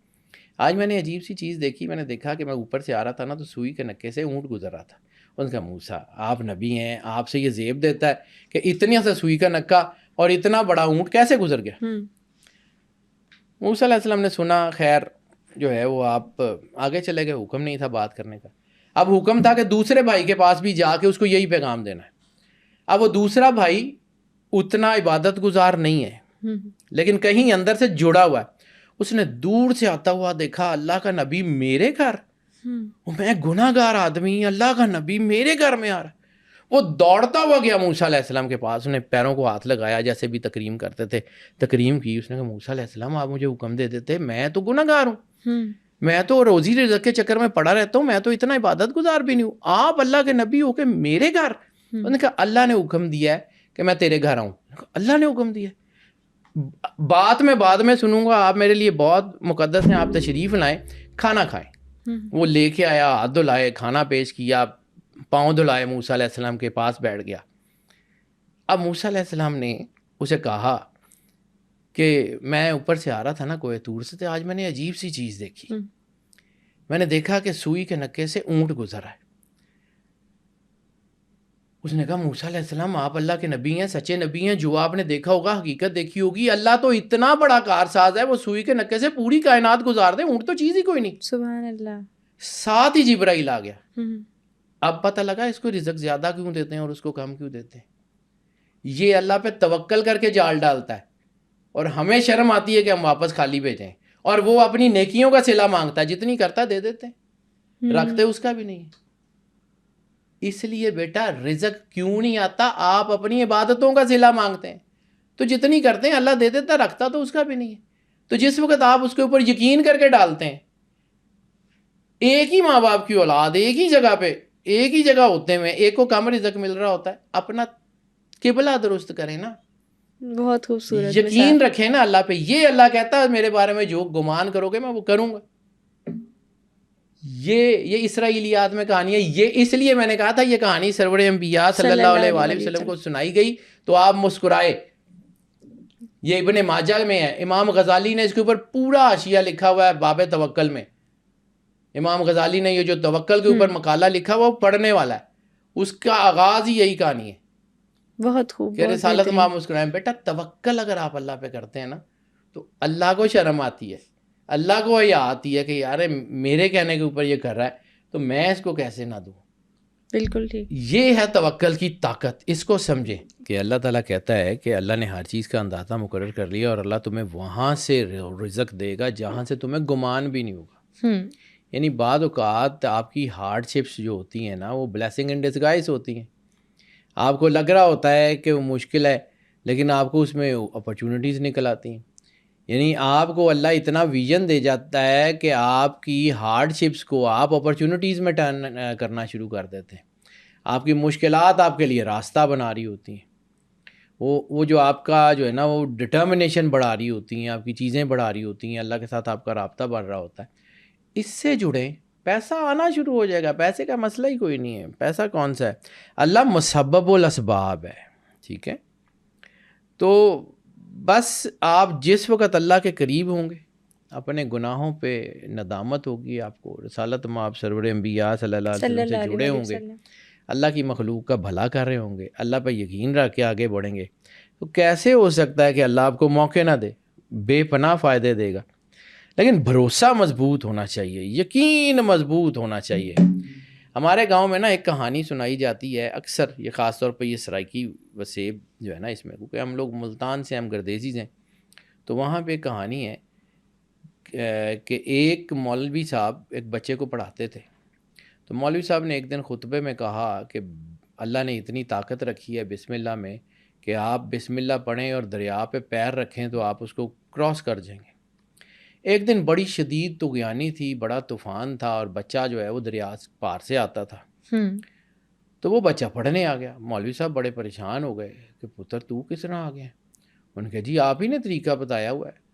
آج میں نے عجیب سی چیز دیکھی. میں نے دیکھا کہ میں اوپر سے آ رہا تھا نا تو سوئی کے نکے سے اونٹ گزر رہا تھا. ان کا موسیٰ آپ نبی ہیں, آپ سے یہ زیب دیتا ہے کہ اتنی سے سوئی کا نکا اور اتنا بڑا اونٹ کیسے گزر گیا؟ موسیٰ علیہ السلام نے سنا, خیر جو ہے وہ آپ آگے چلے گئے. حکم نہیں تھا بات کرنے کا. اب حکم تھا کہ دوسرے بھائی کے پاس بھی جا کے اس کو یہی پیغام دینا ہے. اب وہ دوسرا بھائی اتنا عبادت گزار نہیں ہے لیکن کہیں اندر سے جڑا ہوا ہے. اس نے دور سے آتا ہوا دیکھا اللہ کا نبی میرے گھر, میں گناہ گار آدمی, اللہ کا نبی میرے گھر میں آ رہا. وہ دوڑتا ہوا گیا موسیٰ علیہ السلام کے پاس. اس نے پیروں کو ہاتھ لگایا جیسے بھی تکریم کرتے تھے, تکریم کی. اس نے کہا موسیٰ علیہ السلام آپ مجھے حکم دے دیتے, میں تو گناہ گار ہوں, میں تو روزی رزق کے چکر میں پڑا رہتا ہوں, میں تو اتنا عبادت گزار بھی نہیں ہوں, آپ اللہ کے نبی ہو کے میرے گھر. انہوں نے کہا اللہ نے حکم دیا ہے کہ میں تیرے گھر آؤں. اللہ نے حکم دیا ہے, بعد میں سنوں گا, آپ میرے لیے بہت مقدس ہیں, آپ تشریف لائیں, کھانا کھائیں. وہ لے کے آیا, ہاتھ دھلائے, کھانا پیش کیا, پاؤں دھلائے, موسیٰ علیہ السلام کے پاس بیٹھ گیا. اب موسیٰ علیہ السلام نے اسے کہا کہ میں اوپر سے آ رہا تھا نا کوہ طور سے, تو آج میں نے عجیب سی چیز دیکھی. میں نے دیکھا کہ سوئی کے نکے سے اونٹ گزرا ہے. اس نے کہا موسیٰ علیہ السلام آپ اللہ کے نبی ہیں, سچے نبی ہیں, جو آپ نے دیکھا ہوگا حقیقت دیکھی ہوگی. اللہ تو اتنا بڑا کارساز ہے, وہ سوئی کے نکے سے پوری کائنات گزار دے, اونٹ تو چیز ہی کوئی نہیں. سبحان اللہ. ساتھ ہی جبرائیل آ گیا. اب پتہ لگا اس کو رزق زیادہ کیوں دیتے ہیں اور اس کو کم کیوں دیتے ہیں. یہ اللہ پہ توکل کر کے جال ڈالتا ہے اور ہمیں شرم آتی ہے کہ ہم واپس خالی بھیجیں, اور وہ اپنی نیکیوں کا صلہ مانگتا ہے, جتنی کرتا دے دیتے ہیں, رکھتے اس کا بھی نہیں. اس لیے بیٹا رزق کیوں نہیں آتا, آپ اپنی عبادتوں کا صلہ مانگتے ہیں تو جتنی کرتے ہیں اللہ دے دیتا, رکھتا تو اس کا بھی نہیں ہے. تو جس وقت آپ اس کے اوپر یقین کر کے ڈالتے ہیں, ایک ہی ماں باپ کی اولاد, ایک ہی جگہ پہ, ایک ہی جگہ ہوتے ہیں, ایک کو کم رزق مل رہا ہوتا ہے, اپنا قبلہ درست کریں نا, بہت خوبصورت یقین رکھیں نا اللہ پہ. یہ اللہ کہتا ہے میرے بارے میں جو گمان کرو گے میں وہ کروں گا. یہ اسرائیلیات میں کہانی ہے. یہ اس لیے میں نے کہا تھا یہ کہانی سرور انبیاء صلی اللہ علیہ وآلہ وسلم کو سنائی گئی تو آپ مسکرائے. یہ ابن ماجہ میں ہے. امام غزالی نے اس کے اوپر پورا حاشیہ لکھا ہوا ہے باب توکل میں. امام غزالی نے یہ جو توکل کے اوپر مقالہ لکھا ہوا وہ پڑھنے والا ہے, اس کا آغاز ہی یہی کہانی ہے. بہت خوب. کہ رسالت ماں مسکرائیں. بیٹا توکل اگر آپ اللہ پہ کرتے ہیں نا تو اللہ کو شرم آتی ہے, اللہ کو یہ آتی ہے کہ یار میرے کہنے کے اوپر یہ کر رہا ہے تو میں اس کو کیسے نہ دوں. بالکل ٹھیک. یہ ہے توکل کی طاقت, اس کو سمجھیں کہ اللہ تعالیٰ کہتا ہے کہ اللہ نے ہر چیز کا اندازہ مقرر کر لیا اور اللہ تمہیں وہاں سے رزق دے گا جہاں سے تمہیں گمان بھی نہیں ہوگا. یعنی بعض اوقات آپ کی ہارڈ شپس جو ہوتی ہیں نا وہ بلیسنگ ان ڈسگائز ہوتی ہیں. آپ کو لگ رہا ہوتا ہے کہ وہ مشکل ہے لیکن آپ کو اس میں اپرچونیٹیز نکل آتی ہیں. یعنی آپ کو اللہ اتنا ویژن دے جاتا ہے کہ آپ کی ہارڈ شپس کو آپ اپرچونیٹیز میں ٹرن کرنا شروع کر دیتے ہیں. آپ کی مشکلات آپ کے لیے راستہ بنا رہی ہوتی ہیں. وہ جو آپ کا جو ہے نا وہ ڈٹرمنیشن بڑھا رہی ہوتی ہیں, آپ کی چیزیں بڑھا رہی ہوتی ہیں, اللہ کے ساتھ آپ کا رابطہ بڑھ رہا ہوتا ہے. اس سے جڑیں, پیسہ آنا شروع ہو جائے گا. پیسے کا مسئلہ ہی کوئی نہیں ہے. پیسہ کون سا ہے, اللہ مسبب الاسباب ہے. ٹھیک ہے, تو بس آپ جس وقت اللہ کے قریب ہوں گے اپنے گناہوں پہ ندامت ہوگی آپ کو, رسالت میں آپ سرور انبیاء صلی اللہ علیہ وسلم سے جڑے ہوں گے, اللہ کی مخلوق کا بھلا کر رہے ہوں گے, اللہ پہ یقین رکھ کے آگے بڑھیں گے, تو کیسے ہو سکتا ہے کہ اللہ آپ کو موقع نہ دے, بے پناہ فائدے دے گا. لیکن بھروسہ مضبوط ہونا چاہیے, یقین مضبوط ہونا چاہیے. ہمارے گاؤں میں نا ایک کہانی سنائی جاتی ہے اکثر, یہ خاص طور پہ یہ سرائکی وسیب جو ہے نا اس میں, کیونکہ ہم لوگ ملتان سے, ہم گردیزی ہیں, تو وہاں پہ ایک کہانی ہے کہ ایک مولوی صاحب ایک بچے کو پڑھاتے تھے. تو مولوی صاحب نے ایک دن خطبے میں کہا کہ اللہ نے اتنی طاقت رکھی ہے بسم اللہ میں کہ آپ بسم اللہ پڑھیں اور دریا پہ پیر رکھیں تو آپ اس کو کراس کر جائیں گے. ایک دن بڑی شدید طغیانی تھی, بڑا طوفان تھا, اور بچہ جو ہے وہ دریا پار سے آتا تھا. تو وہ بچہ پڑھنے آ گیا. مولوی صاحب بڑے پریشان ہو گئے کہ پتر تو کس طرح آ گیا. انہوں نے کہا جی آپ ہی نے طریقہ بتایا ہوا ہے,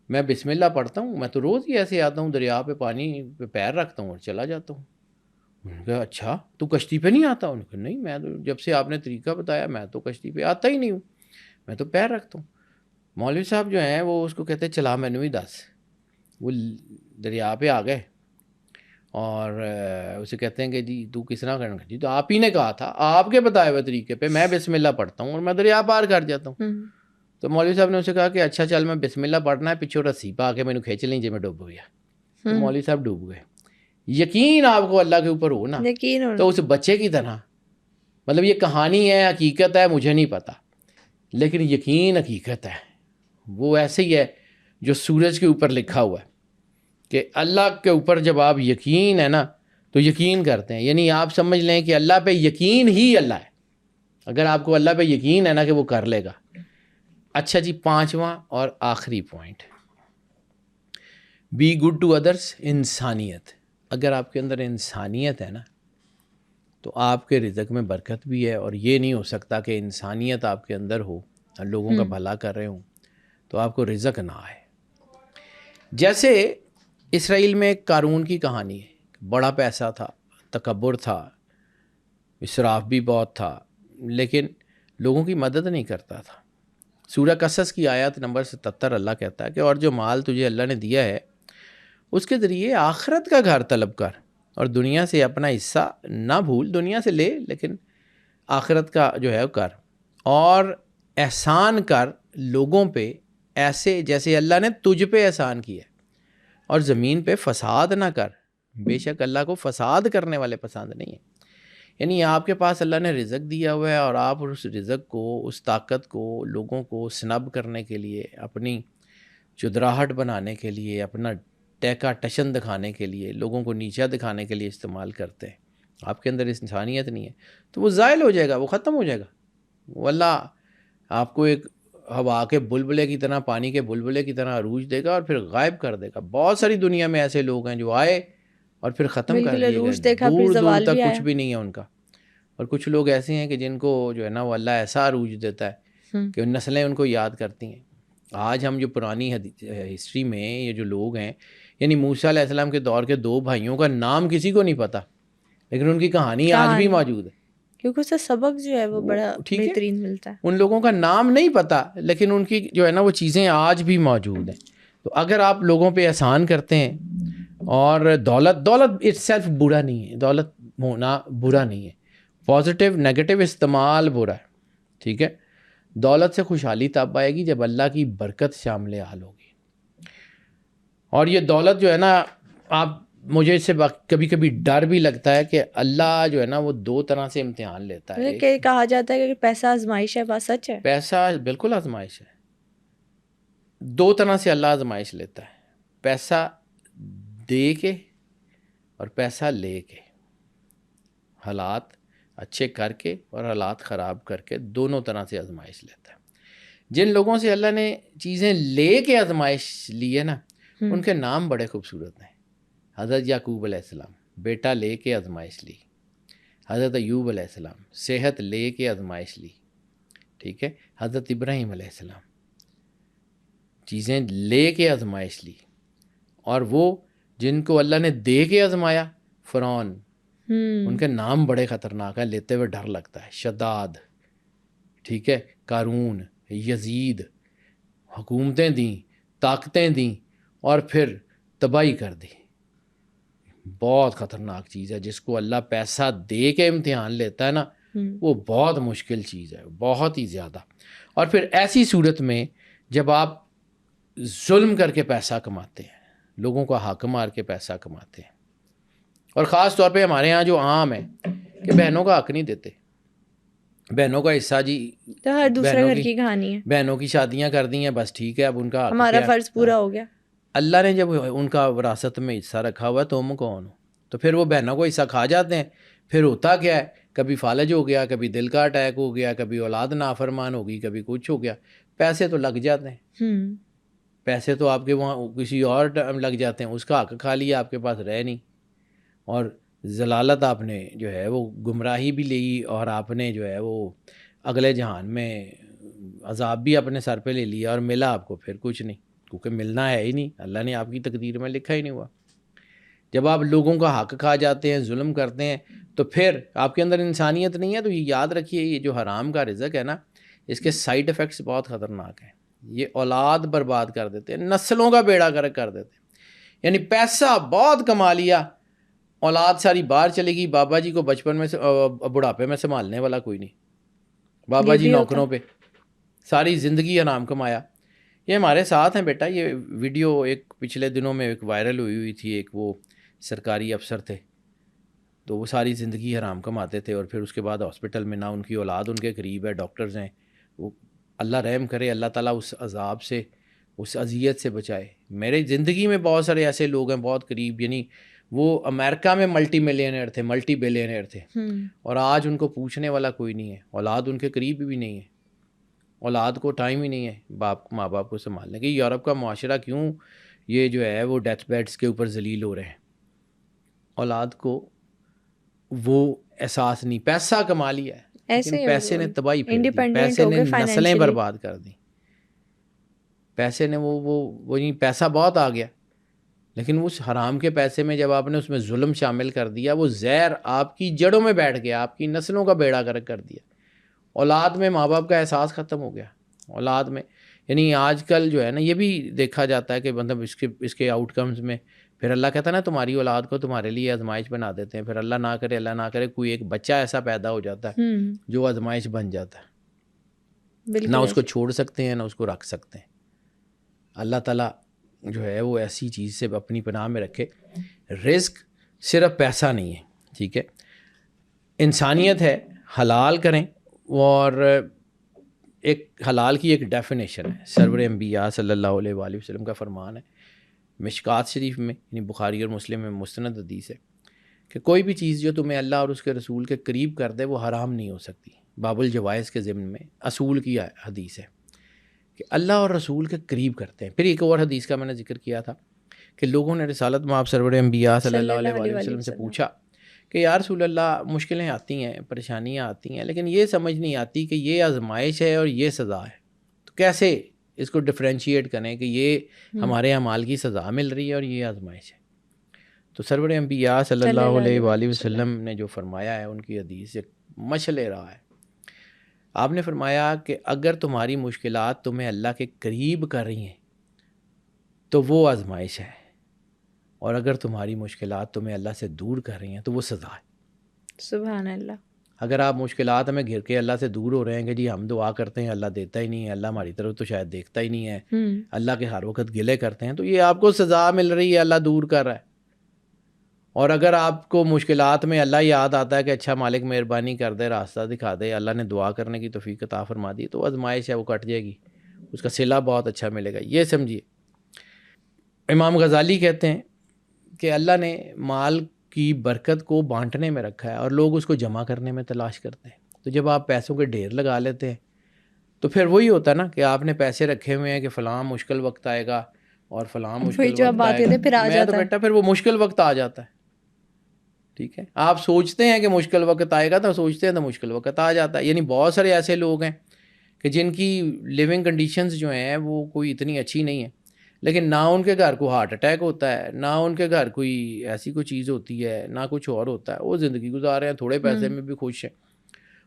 میں بسم اللہ پڑھتا ہوں, میں تو روز ہی ایسے آتا ہوں, دریا پہ پانی پہ پیر رکھتا ہوں اور چلا جاتا ہوں. انہوں نے کہا اچھا تو کشتی پہ نہیں آتا؟ انہوں نے کہا نہیں, میں تو جب سے آپ نے طریقہ بتایا میں تو کشتی پہ آتا ہی نہیں ہوں, میں تو پیر رکھتا ہوں. مولوی صاحب جو ہیں وہ اس کو کہتے ہیں چلا مینو ہی دس. وہ دریا پہ آ گئے اور اسے کہتے ہیں کہ جی تو کس طرح کرنا, جی تو آپ ہی نے کہا تھا, آپ کے بتائے ہوئے طریقے پہ میں بسم اللہ پڑھتا ہوں اور میں دریا پار کر جاتا ہوں. تو مولوی صاحب نے اسے کہا کہ اچھا چل میں بسم اللہ پڑھنا ہے, پیچھے رسی پا کے میں نے کھینچ لیں جی میں ڈوب گیا. تو مولوی صاحب ڈوب گئے. یقین آپ کو اللہ کے اوپر ہو نا, تو اس بچے کی طرح, مطلب یہ کہانی ہے حقیقت ہے مجھے نہیں پتا, لیکن یقین حقیقت ہے. وہ ایسے ہی ہے جو سورج کے اوپر لکھا ہوا ہے کہ اللہ کے اوپر جب آپ یقین ہے نا تو یقین کرتے ہیں, یعنی آپ سمجھ لیں کہ اللہ پہ یقین ہی اللہ ہے. اگر آپ کو اللہ پہ یقین ہے نا کہ وہ کر لے گا. اچھا جی, 5واں اور آخری point, be good to others, انسانیت. اگر آپ کے اندر انسانیت ہے نا تو آپ کے رزق میں برکت بھی ہے, اور یہ نہیں ہو سکتا کہ انسانیت آپ کے اندر ہو اور لوگوں کا بھلا کر رہے ہوں تو آپ کو رزق نہ آئے. جیسے اسرائیل میں قارون کی کہانی ہے, بڑا پیسہ تھا, تکبر تھا, اسراف بھی بہت تھا, لیکن لوگوں کی مدد نہیں کرتا تھا. سورہ قصص کی آیت نمبر 77 اللہ کہتا ہے کہ اور جو مال تجھے اللہ نے دیا ہے اس کے ذریعے آخرت کا گھر طلب کر اور دنیا سے اپنا حصہ نہ بھول. دنیا سے لے لیکن آخرت کا جو ہے وہ کر, اور احسان کر لوگوں پہ ایسے جیسے اللہ نے تجھ پہ احسان کیا, اور زمین پہ فساد نہ کر, بے شک اللہ کو فساد کرنے والے پسند نہیں ہیں. یعنی آپ کے پاس اللہ نے رزق دیا ہوا ہے اور آپ اس رزق کو, اس طاقت کو لوگوں کو سنب کرنے کے لیے, اپنی چدراہٹ بنانے کے لیے, اپنا ٹیکا ٹشن دکھانے کے لیے, لوگوں کو نیچا دکھانے کے لیے استعمال کرتے ہیں. آپ کے اندر انسانیت نہیں ہے تو وہ زائل ہو جائے گا, وہ ختم ہو جائے گا. وہ اللہ آپ کو ایک ہوا کے بلبلے کی طرح, پانی کے بلبلے کی طرح عروج دے گا اور پھر غائب کر دے گا. بہت ساری دنیا میں ایسے لوگ ہیں جو آئے اور پھر ختم کر دیے گئے, دور دور تک کچھ بھی نہیں ہے ان کا. اور کچھ لوگ ایسے ہیں کہ جن کو جو ہے نا وہ اللہ ایسا عروج دیتا ہے کہ نسلیں ان کو یاد کرتی ہیں. آج ہم جو پرانی ہسٹری میں یہ جو لوگ ہیں, یعنی موسیٰ علیہ السلام کے دور کے 2 بھائیوں کا نام کسی کو نہیں پتہ, لیکن ان کی کہانی آج بھی موجود ہے, کیونکہ اس سے سبق جو ہے وہ بڑا بہترین ملتا ہے. ان لوگوں کا نام نہیں پتہ لیکن ان کی جو ہے نا وہ چیزیں آج بھی موجود ہیں. تو اگر آپ لوگوں پہ احسان کرتے ہیں, اور دولت اٹ سیلف برا نہیں ہے, دولت ہونا برا نہیں ہے, پازیٹیو نیگیٹو استعمال برا ہے, ٹھیک ہے. دولت سے خوشحالی تب آئے گی جب اللہ کی برکت شامل حال ہوگی. اور یہ دولت جو ہے نا, آپ مجھے اس سے کبھی کبھی ڈر بھی لگتا ہے کہ اللہ جو ہے نا وہ 2 طرح سے امتحان لیتا ہے. کہ کہا جاتا ہے کہ پیسہ آزمائش ہے, بات سچ ہے. پیسہ بالکل آزمائش ہے. 2 طرح سے اللہ آزمائش لیتا ہے, پیسہ دے کے اور پیسہ لے کے. حالات اچھے کر کے اور حالات خراب کر کے, دونوں طرح سے آزمائش لیتا ہے. جن لوگوں سے اللہ نے چیزیں لے کے آزمائش لی ہے نا, ان کے نام بڑے خوبصورت ہیں. حضرت یعقوب علیہ السلام بیٹا لے کے آزمائش لی. حضرت ایوب علیہ السلام صحت لے کے آزمائش لی, ٹھیک ہے. حضرت ابراہیم علیہ السلام چیزیں لے کے آزمائش لی. اور وہ جن کو اللہ نے دے کے آزمایا, فرعون, ان کے نام بڑے خطرناک ہیں, لیتے ہوئے ڈر لگتا ہے. شداد, ٹھیک ہے, قارون, یزید, حکومتیں دیں, طاقتیں دیں اور پھر تباہی کر دی. بہت خطرناک چیز ہے. جس کو اللہ پیسہ دے کے امتحان لیتا ہے نا, وہ بہت مشکل چیز ہے, بہت ہی زیادہ. اور پھر ایسی صورت میں جب آپ ظلم کر کے پیسہ کماتے ہیں, لوگوں کا حق مار کے پیسہ کماتے ہیں, اور خاص طور پہ ہمارے ہاں جو عام ہے کہ بہنوں کا حق نہیں دیتے, بہنوں کا حصہ جی ہر دوسرے گھر کی کہانی ہے, بہنوں کی شادیاں کر دی ہیں بس, ٹھیک ہے, اب ان کا ہمارا فرض پورا ہو گیا. اللہ نے جب ان کا وراثت میں حصہ رکھا ہوا ہے, تم کون ہو؟ تو پھر وہ بہنوں کو حصہ کھا جاتے ہیں. پھر ہوتا کیا ہے, کبھی فالج ہو گیا, کبھی دل کا اٹیک ہو گیا, کبھی اولاد نافرمان ہوگی, کبھی کچھ ہو گیا. پیسے تو لگ جاتے ہیں, پیسے تو آپ کے وہاں کسی اور لگ جاتے ہیں, اس کا حق کھا لیا, آپ کے پاس رہ نہیں. اور ضلالت آپ نے جو ہے وہ گمراہی بھی لی, اور آپ نے جو ہے وہ اگلے جہان میں عذاب بھی اپنے سر پہ لے لیا, اور ملا آپ کو پھر کچھ نہیں, کیونکہ ملنا ہے ہی نہیں, اللہ نے آپ کی تقدیر میں لکھا ہی نہیں ہوا. جب آپ لوگوں کا حق کھا جاتے ہیں, ظلم کرتے ہیں, تو پھر آپ کے اندر انسانیت نہیں ہے. تو یہ یاد رکھیے, یہ جو حرام کا رزق ہے نا, اس کے سائیڈ ایفیکٹس بہت خطرناک ہیں. یہ اولاد برباد کر دیتے ہیں، نسلوں کا بیڑا گرک کر دیتے ہیں. یعنی پیسہ بہت کما لیا، اولاد ساری باہر چلے گی، بابا جی کو بچپن میں بڑھاپے میں سنبھالنے والا کوئی نہیں، بابا یہ جی بھی ہوتا نوکروں پہ ساری زندگی حرام کمایا. یہ ہمارے ساتھ ہیں بیٹا. یہ ویڈیو ایک پچھلے دنوں میں ایک وائرل ہوئی تھی، ایک وہ سرکاری افسر تھے تو وہ ساری زندگی حرام کماتے تھے اور پھر اس کے بعد ہاسپٹل میں نہ ان کی اولاد ان کے قریب ہے، ڈاکٹرز ہیں. وہ اللہ رحم کرے، اللہ تعالیٰ اس عذاب سے، اس اذیت سے بچائے. میرے زندگی میں بہت سارے ایسے لوگ ہیں بہت قریب، یعنی وہ امریکہ میں ملٹی ملینئر تھے، ملٹی بلینئر تھے، اور آج ان کو پوچھنے والا کوئی نہیں ہے، اولاد ان کے قریب بھی نہیں ہے، اولاد کو ٹائم ہی نہیں ہے ماں باپ کو سنبھالنے کی. یورپ کا معاشرہ کیوں یہ جو ہے وہ ڈیتھ بیڈس کے اوپر ذلیل ہو رہے ہیں؟ اولاد کو وہ احساس نہیں. پیسہ کما لیا ہے لیکن پیسے نے تباہی پھیر دی، پیسے نے نسلیں برباد کر دیں. پیسے نے وہ پیسہ بہت آ گیا، لیکن اس حرام کے پیسے میں جب آپ نے اس میں ظلم شامل کر دیا، وہ زہر آپ کی جڑوں میں بیٹھ گیا، آپ کی نسلوں کا بیڑا گرک کر دیا. اولاد میں ماں باپ کا احساس ختم ہو گیا. اولاد میں یعنی آج کل جو ہے نا، یہ بھی دیکھا جاتا ہے کہ مطلب اس کے آؤٹ کمز میں پھر اللہ کہتا ہے نا تمہاری اولاد کو تمہارے لیے آزمائش بنا دیتے ہیں. پھر اللہ نہ کرے کوئی ایک بچہ ایسا پیدا ہو جاتا ہے جو آزمائش بن جاتا ہے. نہ اس کو چھوڑ سکتے ہیں نہ اس کو رکھ سکتے ہیں. اللہ تعالیٰ جو ہے وہ ایسی چیز سے اپنی پناہ میں رکھے. رزق صرف پیسہ نہیں ہے، ٹھیک ہے، انسانیت ہے. حلال کریں، اور ایک حلال کی ایک ڈیفینیشن ہے، سرور انبیاء صلی اللہ علیہ وآلہ وسلم کا فرمان ہے مشکات شریف میں، یعنی بخاری اور مسلم میں مستند حدیث ہے کہ کوئی بھی چیز جو تمہیں اللہ اور اس کے رسول کے قریب کر دے وہ حرام نہیں ہو سکتی. باب الجوائز کے ضمن میں اصول کی حدیث ہے کہ اللہ اور رسول کے قریب کرتے ہیں. پھر ایک اور حدیث کا میں نے ذکر کیا تھا کہ لوگوں نے رسالت مآب سرور انبیاء صلی اللہ علیہ وآلہ وسلم سے پوچھا کہ یا رسول اللہ مشکلیں آتی ہیں، پریشانیاں آتی ہیں، لیکن یہ سمجھ نہیں آتی کہ یہ آزمائش ہے اور یہ سزا ہے، تو کیسے اس کو ڈفرینشیٹ کریں کہ یہ ہمارے اعمال کی سزا مل رہی ہے اور یہ آزمائش ہے. تو سرور انبیاء صلی اللہ علیہ وآلہ وسلم نے جو فرمایا ہے، ان کی حدیث ایک مشعل راہ ہے. آپ نے فرمایا کہ اگر تمہاری مشکلات تمہیں اللہ کے قریب کر رہی ہیں تو وہ آزمائش ہے، اور اگر تمہاری مشکلات تمہیں اللہ سے دور کر رہی ہیں تو وہ سزا ہے. سبحان اللہ. اگر آپ مشکلات میں گھر کے اللہ سے دور ہو رہے ہیں کہ جی ہم دعا کرتے ہیں اللہ دیتا ہی نہیں ہے، اللہ ہماری طرف تو شاید دیکھتا ہی نہیں ہے، اللہ کے ہر وقت گلے کرتے ہیں، تو یہ آپ کو سزا مل رہی ہے، اللہ دور کر رہا ہے. اور اگر آپ کو مشکلات میں اللہ یاد آتا ہے کہ اچھا مالک مہربانی کر دے، راستہ دکھا دے، اللہ نے دعا کرنے کی توفیق عطا فرما دی، تو آزمائش ہے وہ کٹ جائے گی، اس کا صلہ بہت اچھا ملے گا. یہ سمجھیے. امام غزالی کہتے ہیں کہ اللہ نے مال کی برکت کو بانٹنے میں رکھا ہے اور لوگ اس کو جمع کرنے میں تلاش کرتے ہیں. تو جب آپ پیسوں کے ڈھیر لگا لیتے ہیں تو پھر وہی ہوتا ہے نا کہ آپ نے پیسے رکھے ہوئے ہیں کہ فلاں مشکل وقت آئے گا اور فلاں مشکل وقت آئے گا، میں تو بیٹا پھر وہ مشکل وقت آ جاتا ہے. ٹھیک ہے، آپ سوچتے ہیں کہ مشکل وقت آئے گا تو سوچتے ہیں تو مشکل وقت آ جاتا ہے. یعنی بہت سارے ایسے لوگ ہیں کہ جن کی لیونگ کنڈیشنز جو ہیں وہ کوئی اتنی اچھی نہیں ہیں، لیکن نہ ان کے گھر کو ہارٹ اٹیک ہوتا ہے، نہ ان کے گھر کوئی ایسی کوئی چیز ہوتی ہے، نہ کچھ اور ہوتا ہے، وہ زندگی گزار رہے ہیں، تھوڑے پیسے میں بھی خوش ہیں.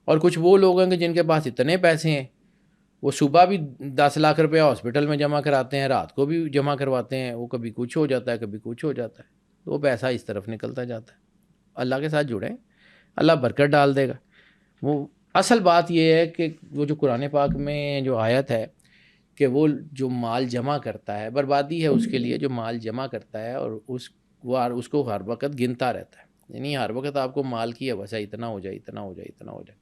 اور کچھ وہ لوگ ہیں کہ جن کے پاس اتنے پیسے ہیں وہ صبح بھی 10 لاکھ روپیہ ہاسپٹل میں جمع کراتے ہیں، رات کو بھی جمع کرواتے ہیں، وہ کبھی کچھ ہو جاتا ہے کبھی کچھ ہو جاتا ہے، تو وہ پیسہ اس طرف نکلتا جاتا ہے. اللہ کے ساتھ جڑیں، اللہ برکت ڈال دے گا. وہ اصل بات یہ ہے کہ وہ جو قرآن پاک میں جو آیت ہے کہ وہ جو مال جمع کرتا ہے، بربادی ہے اس کے لیے جو مال جمع کرتا ہے اور اس کو ہر وقت گنتا رہتا ہے. یعنی ہر وقت آپ کو مال کی ہوس ہے، اتنا ہو جائے اتنا ہو جائے اتنا ہو جائے،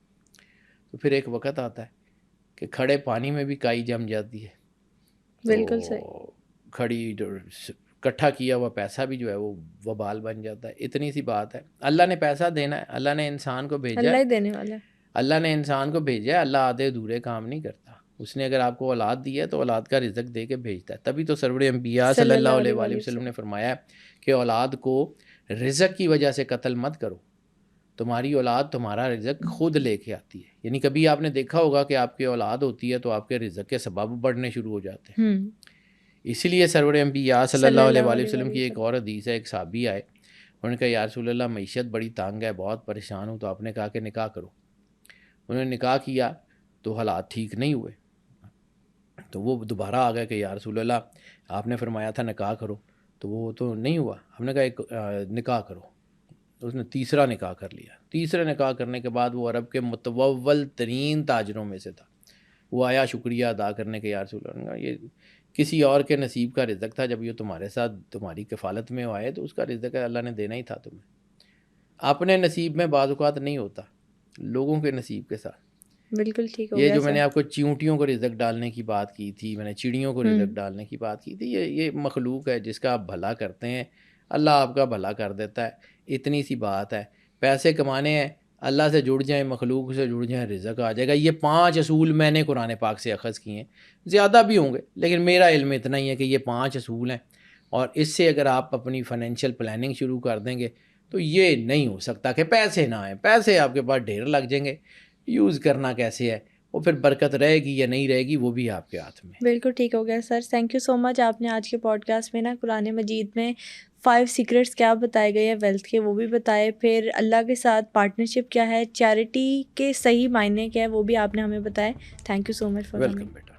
تو پھر ایک وقت آتا ہے کہ کھڑے پانی میں بھی کائی جم جاتی ہے. بالکل صحیح. کھڑی جو اکٹھا کیا ہوا پیسہ بھی جو ہے وہ وبال بن جاتا ہے. اتنی سی بات ہے. اللہ نے پیسہ دینا ہے، اللہ نے انسان کو بھیجا ہے، اللہ ہی دینے والا ہے. اللہ نے انسان کو بھیجا ہے، اللہ آدھے ادھورے کام نہیں کرتا. اس نے اگر آپ کو اولاد دی ہے تو اولاد کا رزق دے کے بھیجتا ہے. تبھی تو سرور انبیاء صلی اللہ علیہ وآلہ وسلم نے فرمایا کہ اولاد کو رزق کی وجہ سے قتل مت کرو، تمہاری اولاد تمہارا رزق خود لے کے آتی ہے. یعنی کبھی آپ نے دیکھا ہوگا کہ آپ کی اولاد ہوتی ہے تو آپ کے رزق کے سبب بڑھنے شروع ہو جاتے ہیں. اسی لیے سرور انبیاء صلی اللہ علیہ وآلہ وسلم کی ایک اور حدیث ہے. ایک صحابی آئے، انہوں نے کہا یا رسول اللہ معیشت بڑی تنگ ہے، بہت پریشان ہوں. تو آپ نے کہا کہ نکاح کرو. انہوں نے نکاح کیا تو حالات ٹھیک نہیں ہوئے. تو وہ دوبارہ آ گیا کہ یا رسول اللہ آپ نے فرمایا تھا نکاح کرو، تو وہ تو نہیں ہوا، ہم نے کہا ایک نکاح کرو. تو اس نے تیسرا نکاح کر لیا. تیسرے نکاح کرنے کے بعد وہ عرب کے متول ترین تاجروں میں سے تھا. وہ آیا شکریہ ادا کرنے کے، یا رسول اللہ یہ کسی اور کے نصیب کا رزق تھا، جب یہ تمہارے ساتھ تمہاری کفالت میں آئے تو اس کا رزق اللہ نے دینا ہی تھا تمہیں. اپنے نصیب میں بعض اوقات نہیں ہوتا، لوگوں کے نصیب کے ساتھ. بالکل ٹھیک ہو یہ گیا جو میں نے سر. آپ کو چیونٹیوں کو رزق ڈالنے کی بات کی تھی، میں نے چڑیوں کو رزق ڈالنے کی بات کی تھی، یہ مخلوق ہے جس کا آپ بھلا کرتے ہیں، اللہ آپ کا بھلا کر دیتا ہے. اتنی سی بات ہے. پیسے کمانے ہیں، اللہ سے جڑ جائیں، مخلوق سے جڑ جائیں، رزق آ جائے گا. یہ 5 اصول میں نے قرآن پاک سے اخذ کیے ہیں، زیادہ بھی ہوں گے لیکن میرا علم اتنا ہی ہے کہ یہ 5 اصول ہیں، اور اس سے اگر آپ اپنی فائنینشیل پلاننگ شروع کر دیں گے تو یہ نہیں ہو سکتا کہ پیسے نہ آئیں. پیسے آپ کے پاس ڈھیر لگ جائیں گے، یوز کرنا کیسے ہے، وہ پھر برکت رہے گی یا نہیں رہے گی وہ بھی آپ کے ہاتھ میں. بالکل ٹھیک ہو گیا سر. تھینک یو سو مچ. آپ نے آج کے پوڈ کاسٹ میں نا قرآن مجید میں 5 سیکرٹس کیا بتائے گئے ہیں ویلتھ کے، وہ بھی بتائے، پھر اللہ کے ساتھ پارٹنرشپ کیا ہے، چیریٹی کے صحیح معنی کیا ہے وہ بھی آپ نے ہمیں بتائے. Thank you so much for welcome beta.